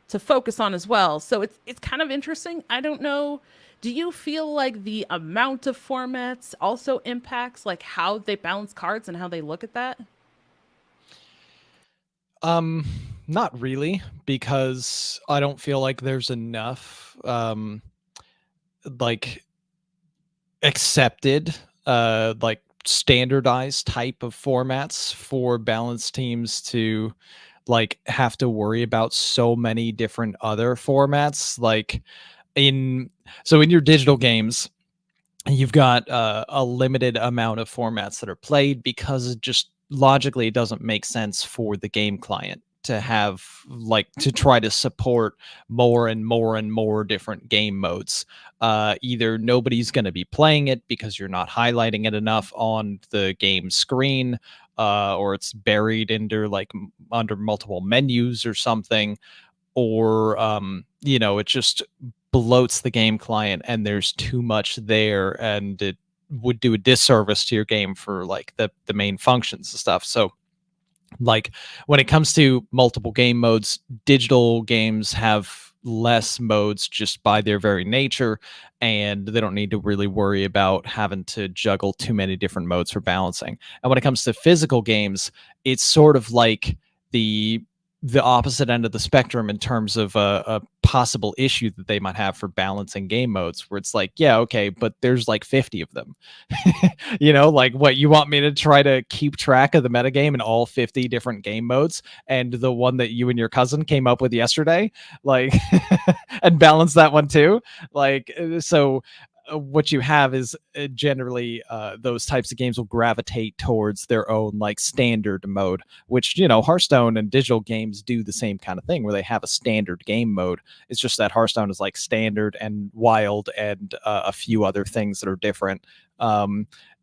to focus on as well. So it's kind of interesting. I don't know. Do you feel like the amount of formats also impacts like how they balance cards and how they look at that? Not really, because I don't feel like there's enough like accepted like standardized type of formats for balanced teams to like have to worry about so many different other formats like in so in your digital games you've got a limited amount of formats that are played because it just logically it doesn't make sense for the game client to have like to try to support more and more and more different game modes. Either nobody's going to be playing it because you're not highlighting it enough on the game screen, or it's buried under like under multiple menus or something, or it just bloats the game client and there's too much there and it would do a disservice to your game for like the main functions and stuff. So like when it comes to multiple game modes, digital games have less modes just by their very nature, and they don't need to really worry about having to juggle too many different modes for balancing. And when it comes to physical games, it's sort of like the the opposite end of the spectrum in terms of a possible issue that they might have for balancing game modes, where it's like, yeah, okay, but there's like 50 of them. Like what you want me to try to keep track of the metagame in all 50 different game modes and the one that you and your cousin came up with yesterday, like, and balance that one too. Like, so what you have is generally those types of games will gravitate towards their own like standard mode, which Hearthstone and digital games do the same kind of thing where they have a standard game mode. It's just that Hearthstone is like standard and wild and a few other things that are different.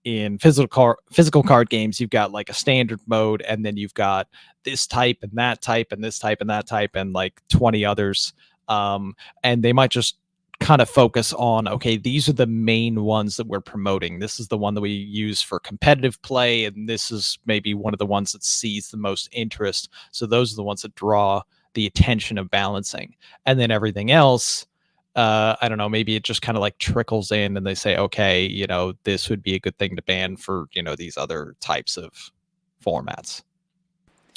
In physical card games, you've got like a standard mode, and then you've got this type and that type and this type and that type and like 20 others. And they might just kind of focus on, okay, these are the main ones that we're promoting. This is the one that we use for competitive play, and this is maybe one of the ones that sees the most interest. So those are the ones that draw the attention of balancing. And then everything else, I don't know, maybe it just kind of like trickles in and they say, okay, this would be a good thing to ban for, these other types of formats.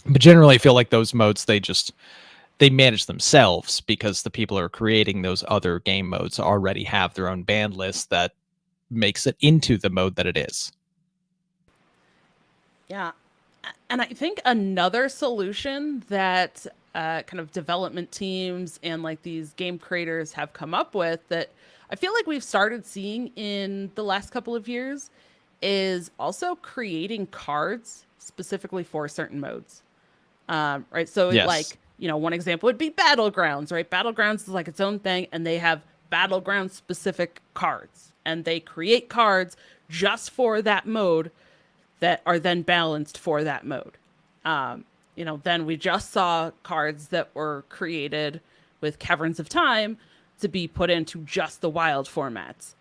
But generally I feel like those modes, they manage themselves because the people who are creating those other game modes already have their own ban list that makes it into the mode that it is. Yeah. And I think another solution that kind of development teams and like these game creators have come up with that I feel like we've started seeing in the last couple of years is also creating cards specifically for certain modes. Right. So, Yes. like, one example would be Battlegrounds, right? Battlegrounds is like its own thing, and they have Battleground specific cards, and they create cards just for that mode that are then balanced for that mode. Then we just saw cards that were created with Caverns of Time to be put into just the wild formats.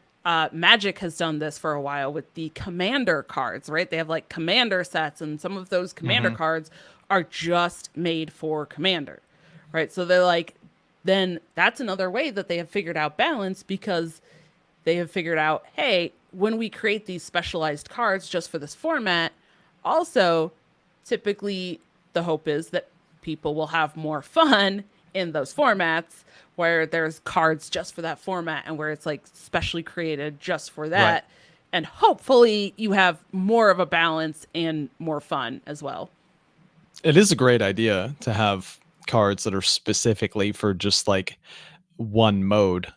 Magic has done this for a while with the commander cards, right? They have like commander sets, and some of those commander Mm-hmm. cards are just made for commander, right? So they're like, then that's another way that they have figured out balance because they have figured out, hey, when we create these specialized cards just for this format, also typically the hope is that people will have more fun in those formats where there's cards just for that format and where it's like specially created just for Right. that. And hopefully you have more of a balance and more fun as well. It is a great idea to have cards that are specifically for just like one mode,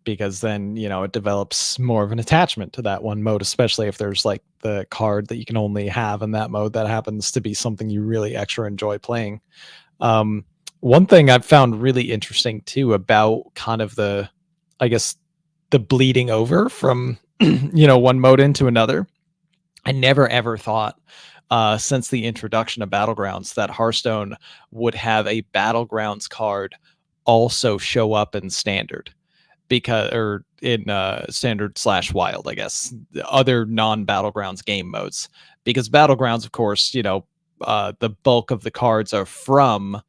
because then it develops more of an attachment to that one mode, especially if there's like the card that you can only have in that mode that happens to be something you really extra enjoy playing. um, One thing I've found really interesting too about kind of I guess the bleeding over from one mode into another, I never ever thought, since the introduction of Battlegrounds, that Hearthstone would have a Battlegrounds card also show up in Standard, because or in Standard slash Wild, I guess, the other non-Battlegrounds game modes. Because Battlegrounds, of course, the bulk of the cards are from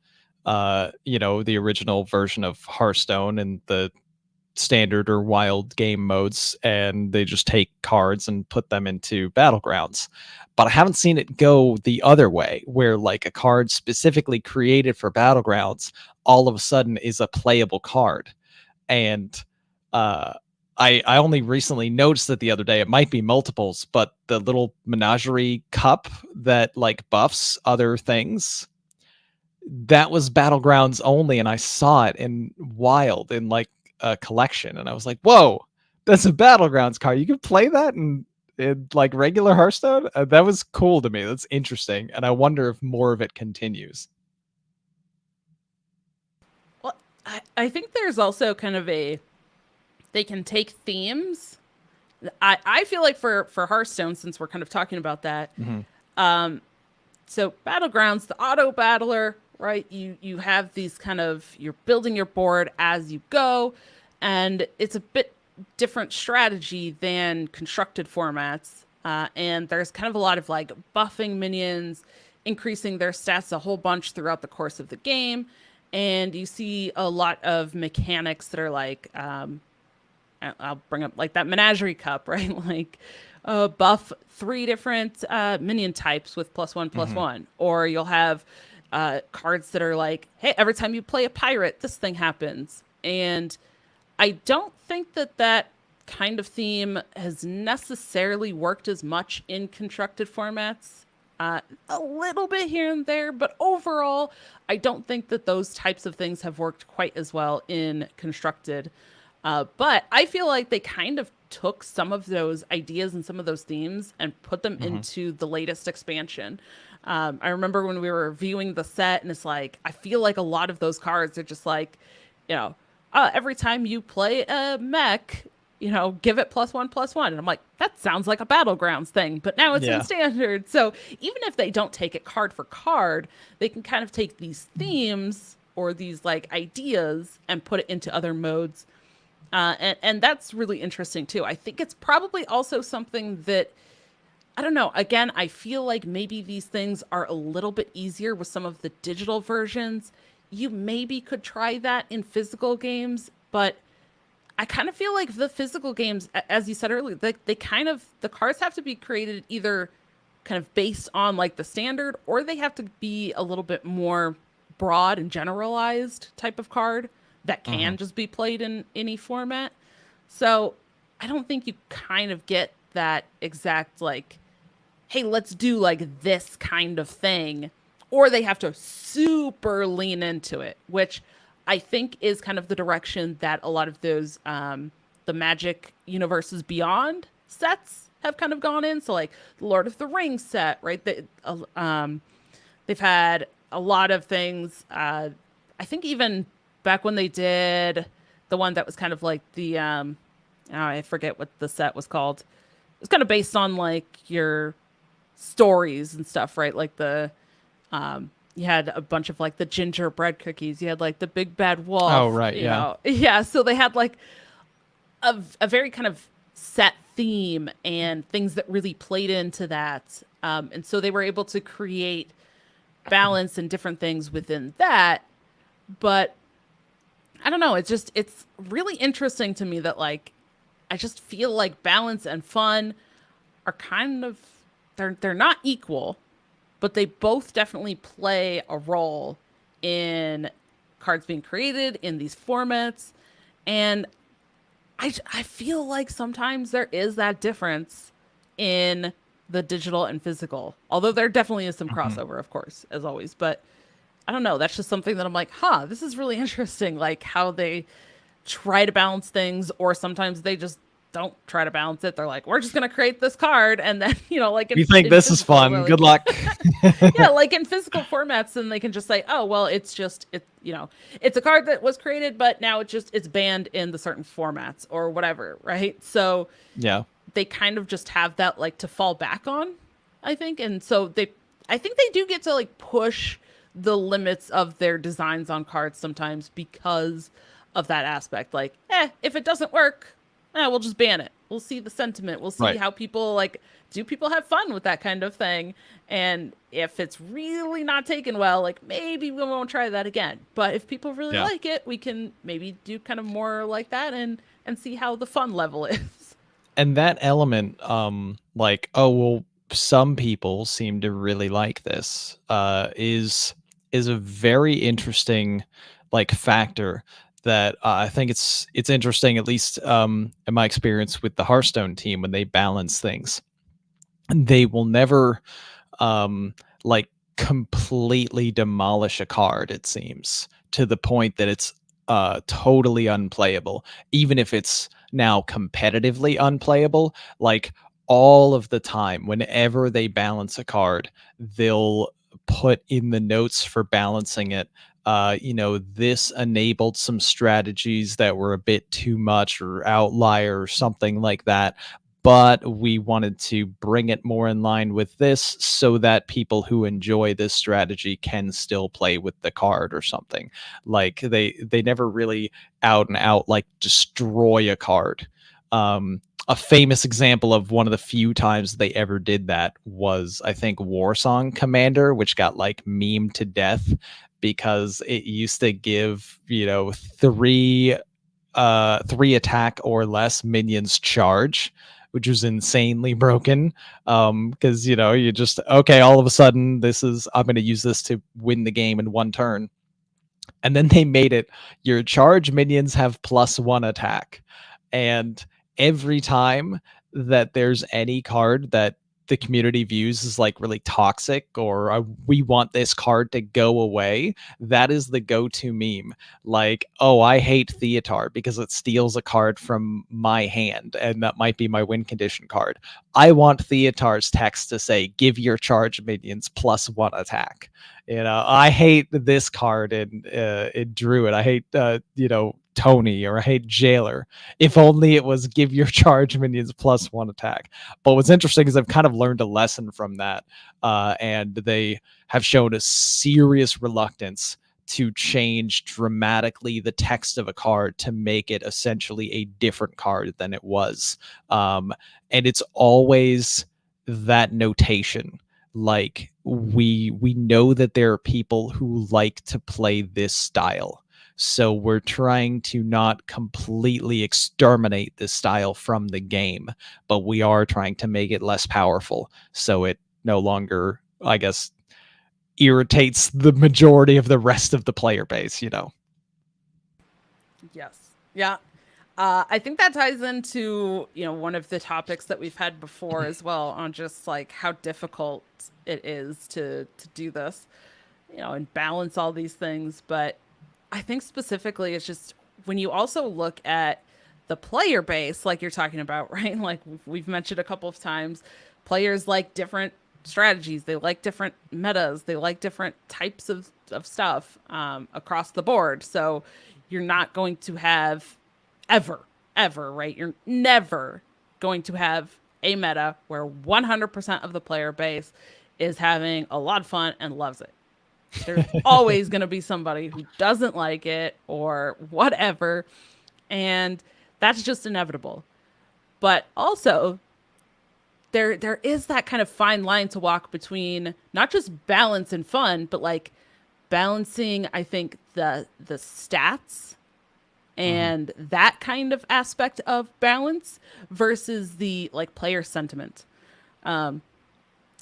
the original version of Hearthstone and the standard or wild game modes, and they just take cards and put them into battlegrounds. But I haven't seen it go the other way, where like a card specifically created for battlegrounds all of a sudden is a playable card. And uh I only recently noticed it the other day. It might be multiples, but the little menagerie cup that like buffs other things, that was battlegrounds only, and I saw it in wild in like a collection, and I was like, whoa, that's a battlegrounds card. You can play that in like regular Hearthstone. That was cool to me. That's interesting, and I wonder if more of it continues. Well, I think there's also kind of they can take themes. I feel like for Hearthstone, since we're kind of talking about that, um, so battlegrounds, the auto battler, right? You have these kind of, you're building your board as you go, and it's a bit different strategy than constructed formats. And there's kind of a lot of like buffing minions, increasing their stats a whole bunch throughout the course of the game. And you see a lot of mechanics that are like, I'll bring up like that menagerie cup, right? Like buff 3 different minion types with +1/+1. Or you'll have cards that are like, hey, every time you play a pirate, this thing happens. And I don't think that kind of theme has necessarily worked as much in constructed formats. A little bit here and there, but overall, I don't think that those types of things have worked quite as well in constructed. But I feel like they kind of took some of those ideas and some of those themes and put them into the latest expansion. I remember when we were reviewing the set, and it's like, I feel like a lot of those cards are just like, every time you play a mech, give it +1/+1. And I'm like, that sounds like a battlegrounds thing, but now it's in standard. So even if they don't take it card for card, they can kind of take these themes or these like ideas and put it into other modes. And that's really interesting too. I think it's probably also something that, I don't know, again, I feel like maybe these things are a little bit easier with some of the digital versions. You maybe could try that in physical games, but I kind of feel like the physical games, as you said earlier, they kind of, the cards have to be created either kind of based on like the standard, or they have to be a little bit more broad and generalized type of card that can just be played in any format. So I don't think you kind of get that exact like, hey, let's do like this kind of thing, or they have to super lean into it, which I think is kind of the direction that a lot of those the Magic Universes Beyond sets have kind of gone in. So like the Lord of the Rings set, right? They've had a lot of things. I think even back when they did the one that was kind of like the I forget what the set was called. It was kind of based on like your stories and stuff, right? Like the you had a bunch of like the gingerbread cookies. You had like the big bad wolf. Oh, right. Yeah. Yeah. So they had like a very kind of set theme and things that really played into that. And so they were able to create balance and different things within that. But I don't know. It's really interesting to me that like, I just feel like balance and fun are kind of, they're not equal, but they both definitely play a role in cards being created in these formats. And I feel like sometimes there is that difference in the digital and physical, although there definitely is some crossover, of course, as always. But I don't know. That's just something that I'm like, this is really interesting. Like how they try to balance things, or sometimes they just don't try to balance it. They're like, we're just going to create this card. And then, like, you think this is fun. Like, good luck. Yeah. Like in physical formats, then they can just say, oh, well, it's a card that was created, but now it's banned in the certain formats or whatever. Right. So yeah, they kind of just have that like to fall back on, I think. And so I think they do get to like push the limits of their designs on cards sometimes because of that aspect. Like, if it doesn't work, we'll just ban it. We'll see the sentiment. We'll see Right. how people like, do people have fun with that kind of thing? And if it's really not taken well, like maybe we won't try that again. But if people really Yeah. like it, we can maybe do kind of more like that and see how the fun level is. And that element, like, oh well, some people seem to really like this, is a very interesting like factor that I think it's interesting, at least in my experience with the Hearthstone team when they balance things. They will never um like completely demolish a card, it seems, to the point that it's totally unplayable, even if it's now competitively unplayable. Like all of the time, whenever they balance a card, they'll put in the notes for balancing it, this enabled some strategies that were a bit too much or outlier or something like that, but we wanted to bring it more in line with this so that people who enjoy this strategy can still play with the card or something. Like they never really out and out like destroy a card. A famous example of one of the few times they ever did that was, I think, Warsong Commander, which got like memed to death because it used to give, three attack or less minions charge, which was insanely broken. Because you just, okay, all of a sudden I'm going to use this to win the game in one turn, and then they made it your charge minions have +1 attack, and every time that there's any card that the community views as like really toxic, or we want this card to go away, that is the go-to meme. Like, oh, I hate Theatar because it steals a card from my hand and that might be my win condition card. I want Theatar's text to say, give your charge minions +1 attack. I hate this card in Druid. I hate Tony, or I hate Jailer. If only it was give your charge minions +1 attack. But what's interesting is I've kind of learned a lesson from that, and they have shown a serious reluctance to change dramatically the text of a card to make it essentially a different card than it was. And it's always that notation. Like we know that there are people who like to play this style, so we're trying to not completely exterminate this style from the game, but we are trying to make it less powerful so it no longer, I guess, irritates the majority of the rest of the player base. Yes. Yeah. I think that ties into, one of the topics that we've had before as well, on just like how difficult it is to do this, and balance all these things. But I think specifically it's just when you also look at the player base, like you're talking about, right? Like we've mentioned a couple of times, players like different strategies, they like different metas, they like different types of stuff across the board. So you're not going to have ever, right? You're never going to have a meta where 100% of the player base is having a lot of fun and loves it. There's always going to be somebody who doesn't like it or whatever. And that's just inevitable. But also, there is that kind of fine line to walk between not just balance and fun, but like balancing, I think, the stats and that kind of aspect of balance versus the like player sentiment.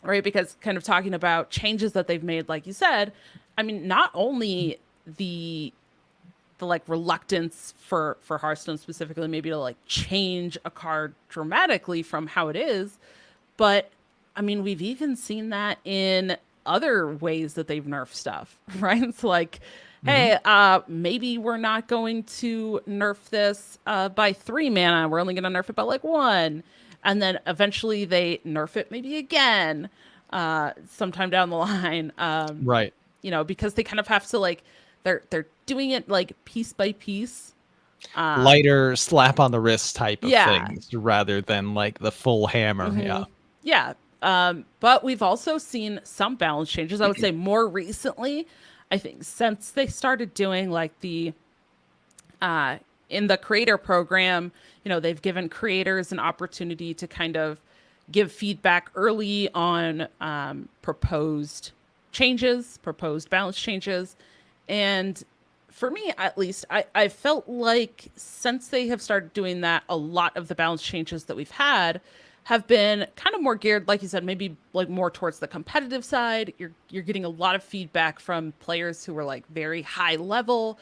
Right? Because kind of talking about changes that they've made, like you said, I mean, not only the like reluctance for Hearthstone specifically, maybe to like change a card dramatically from how it is, but I mean, we've even seen that in other ways that they've nerfed stuff, right? It's like, hey, maybe we're not going to nerf this by 3 mana. We're only going to nerf it by like 1. And then eventually they nerf it maybe again sometime down the line. Right. Because they kind of have to like, they're doing it like piece by piece. Lighter slap on the wrist type of Yeah. things rather than like the full hammer. Mhm. Yeah. Yeah. But we've also seen some balance changes. I would say more recently, I think since they started doing like the in the creator program, they've given creators an opportunity to kind of give feedback early on proposed changes, proposed balance changes. And for me, at least, I felt like since they have started doing that, a lot of the balance changes that we've had have been kind of more geared, like you said, maybe like more towards the competitive side. You're getting a lot of feedback from players who are like very high level,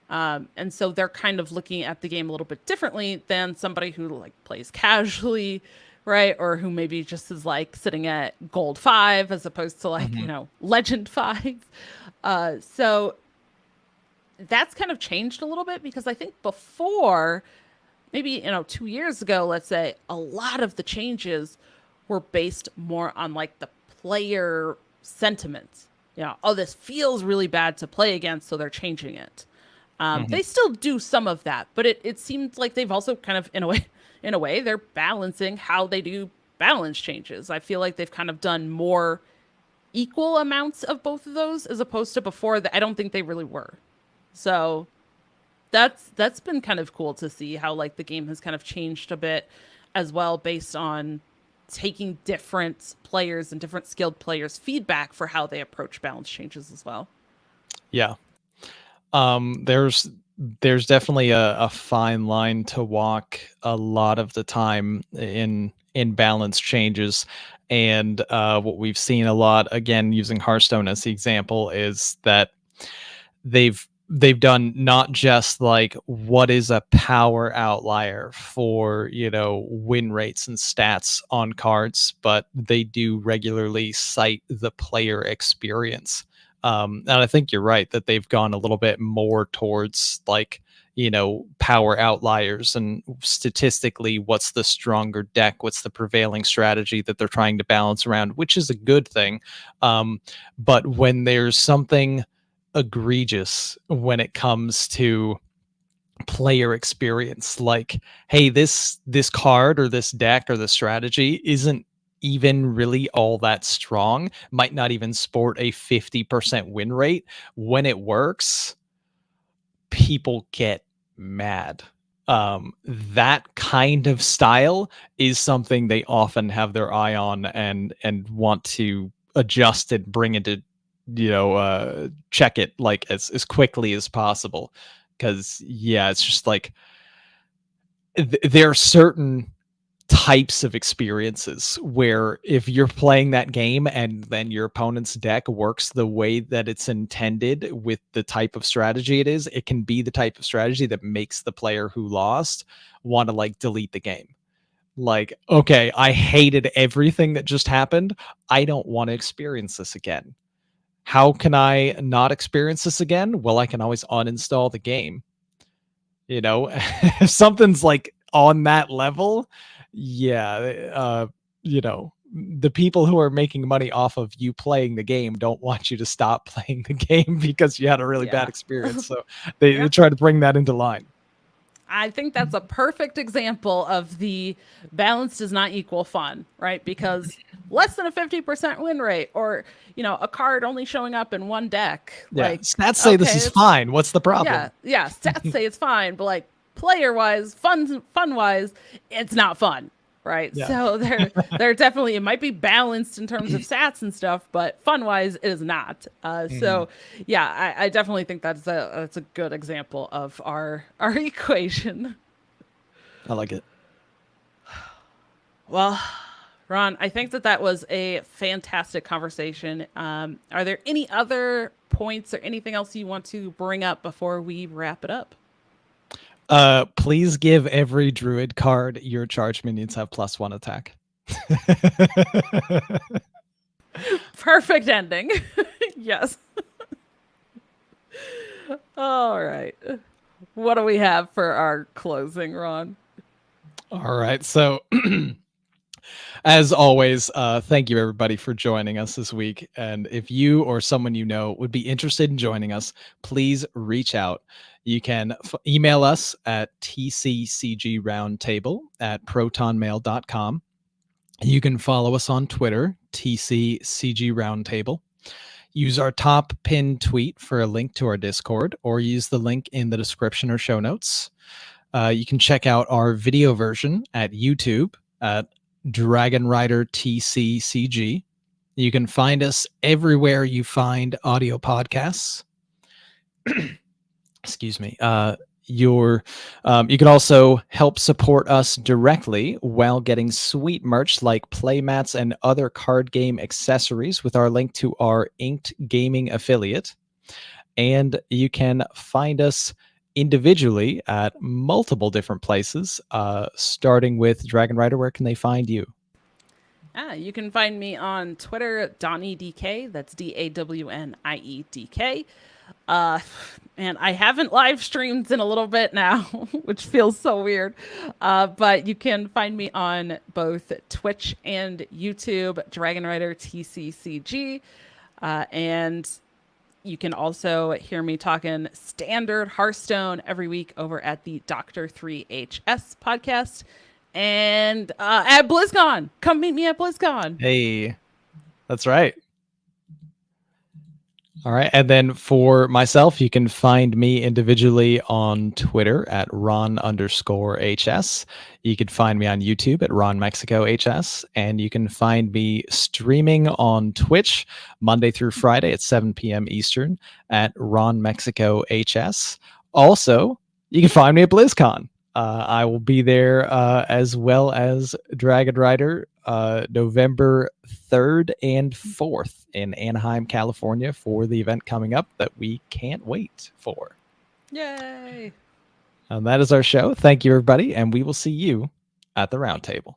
and so they're kind of looking at the game a little bit differently than somebody who like plays casually, right? Or who maybe just is like sitting at gold 5 as opposed to like, Mhm. legend 5. So that's kind of changed a little bit because I think before, maybe, 2 years ago, let's say, a lot of the changes were based more on like the player sentiment. Oh, this feels really bad to play against, so they're changing it. Mhm. They still do some of that, but it seems like they've also kind of, in a way, they're balancing how they do balance changes. I feel like they've kind of done more equal amounts of both of those as opposed to before that I don't think they really were. So that's been kind of cool to see how like the game has kind of changed a bit as well based on taking different players and different skilled players feedback for how they approach balance changes as well. Yeah. There's definitely a fine line to walk a lot of the time in balance changes. And what we've seen a lot, again, using Hearthstone as the example, is that they've done not just like what is a power outlier for win rates and stats on cards, but they do regularly cite the player experience. And I think you're right that they've gone a little bit more towards like power outliers and statistically what's the stronger deck, what's the prevailing strategy that they're trying to balance around, which is a good thing. But when there's something egregious when it comes to player experience, like, hey, this card or this deck or this strategy isn't even really all that strong, might not even sport a 50% win rate. When it works, people get mad. That kind of style is something they often have their eye on and want to adjust it, bring it to check it like as quickly as possible. Because yeah, it's just like there are certain types of experiences where if you're playing that game and then your opponent's deck works the way that it's intended with the type of strategy it is, it can be the type of strategy that makes the player who lost want to like delete the game. Like, okay, I hated everything that just happened. I don't want to experience this again. How can I not experience this again? Well, I can always uninstall the game. If something's like on that level, yeah, the people who are making money off of you playing the game don't want you to stop playing the game because you had a really bad Yeah. experience. So they Yeah. try to bring that into line. I think that's a perfect example of the balance does not equal fun, right? Because less than a 50% win rate or, a card only showing up in one deck, Yeah, like, stats say this okay, is it's, fine. What's the yeah, problem? yeah, stats say it's fine, but like player wise, fun wise, it's not fun, right? Yeah. So they're definitely, it might be balanced in terms of stats and stuff, but fun wise, it is not. Mhm. So yeah, I definitely think that's a good example of our equation. I like it. Well, Ron, I think that was a fantastic conversation. Are there any other points or anything else you want to bring up before we wrap it up? Please give every druid card your charge minions have +1 attack. Perfect ending. Yes. All right. What do we have for our closing, Ron? All right. So as always, thank you everybody for joining us this week. And if you or someone you know would be interested in joining us, please reach out. You can email us at tccgroundtable@protonmail.com. You can follow us on Twitter, TCCG Roundtable. Use our top pinned tweet for a link to our Discord, or use the link in the description or show notes. You can check out our video version at YouTube at dragonrider TCCG. You can find us everywhere you find audio podcasts. Excuse me. You can also help support us directly while getting sweet merch like playmats and other card game accessories with our link to our Inked Gaming affiliate. And you can find us individually at multiple different places, starting with Dragon Rider. Where can they find you? You can find me on Twitter, DawnieDK. That's DAWNIEDK. And I haven't live streamed in a little bit now, which feels so weird. But you can find me on both Twitch and YouTube, dragonrider TCCG. And you can also hear me talking standard Hearthstone every week over at the Dr. 3HS podcast. And at BlizzCon, come meet me at BlizzCon. Hey, that's right. All right. And then for myself, you can find me individually on Twitter at Ron_HS. You can find me on YouTube at RonMexico HS. And you can find me streaming on Twitch Monday through Friday at 7 p.m. Eastern at RonMexico HS. Also, you can find me at BlizzCon. I will be there as well as Dragon Rider November 3rd and 4th in Anaheim, California for the event coming up that we can't wait for. Yay! And that is our show. Thank you, everybody, and we will see you at the roundtable.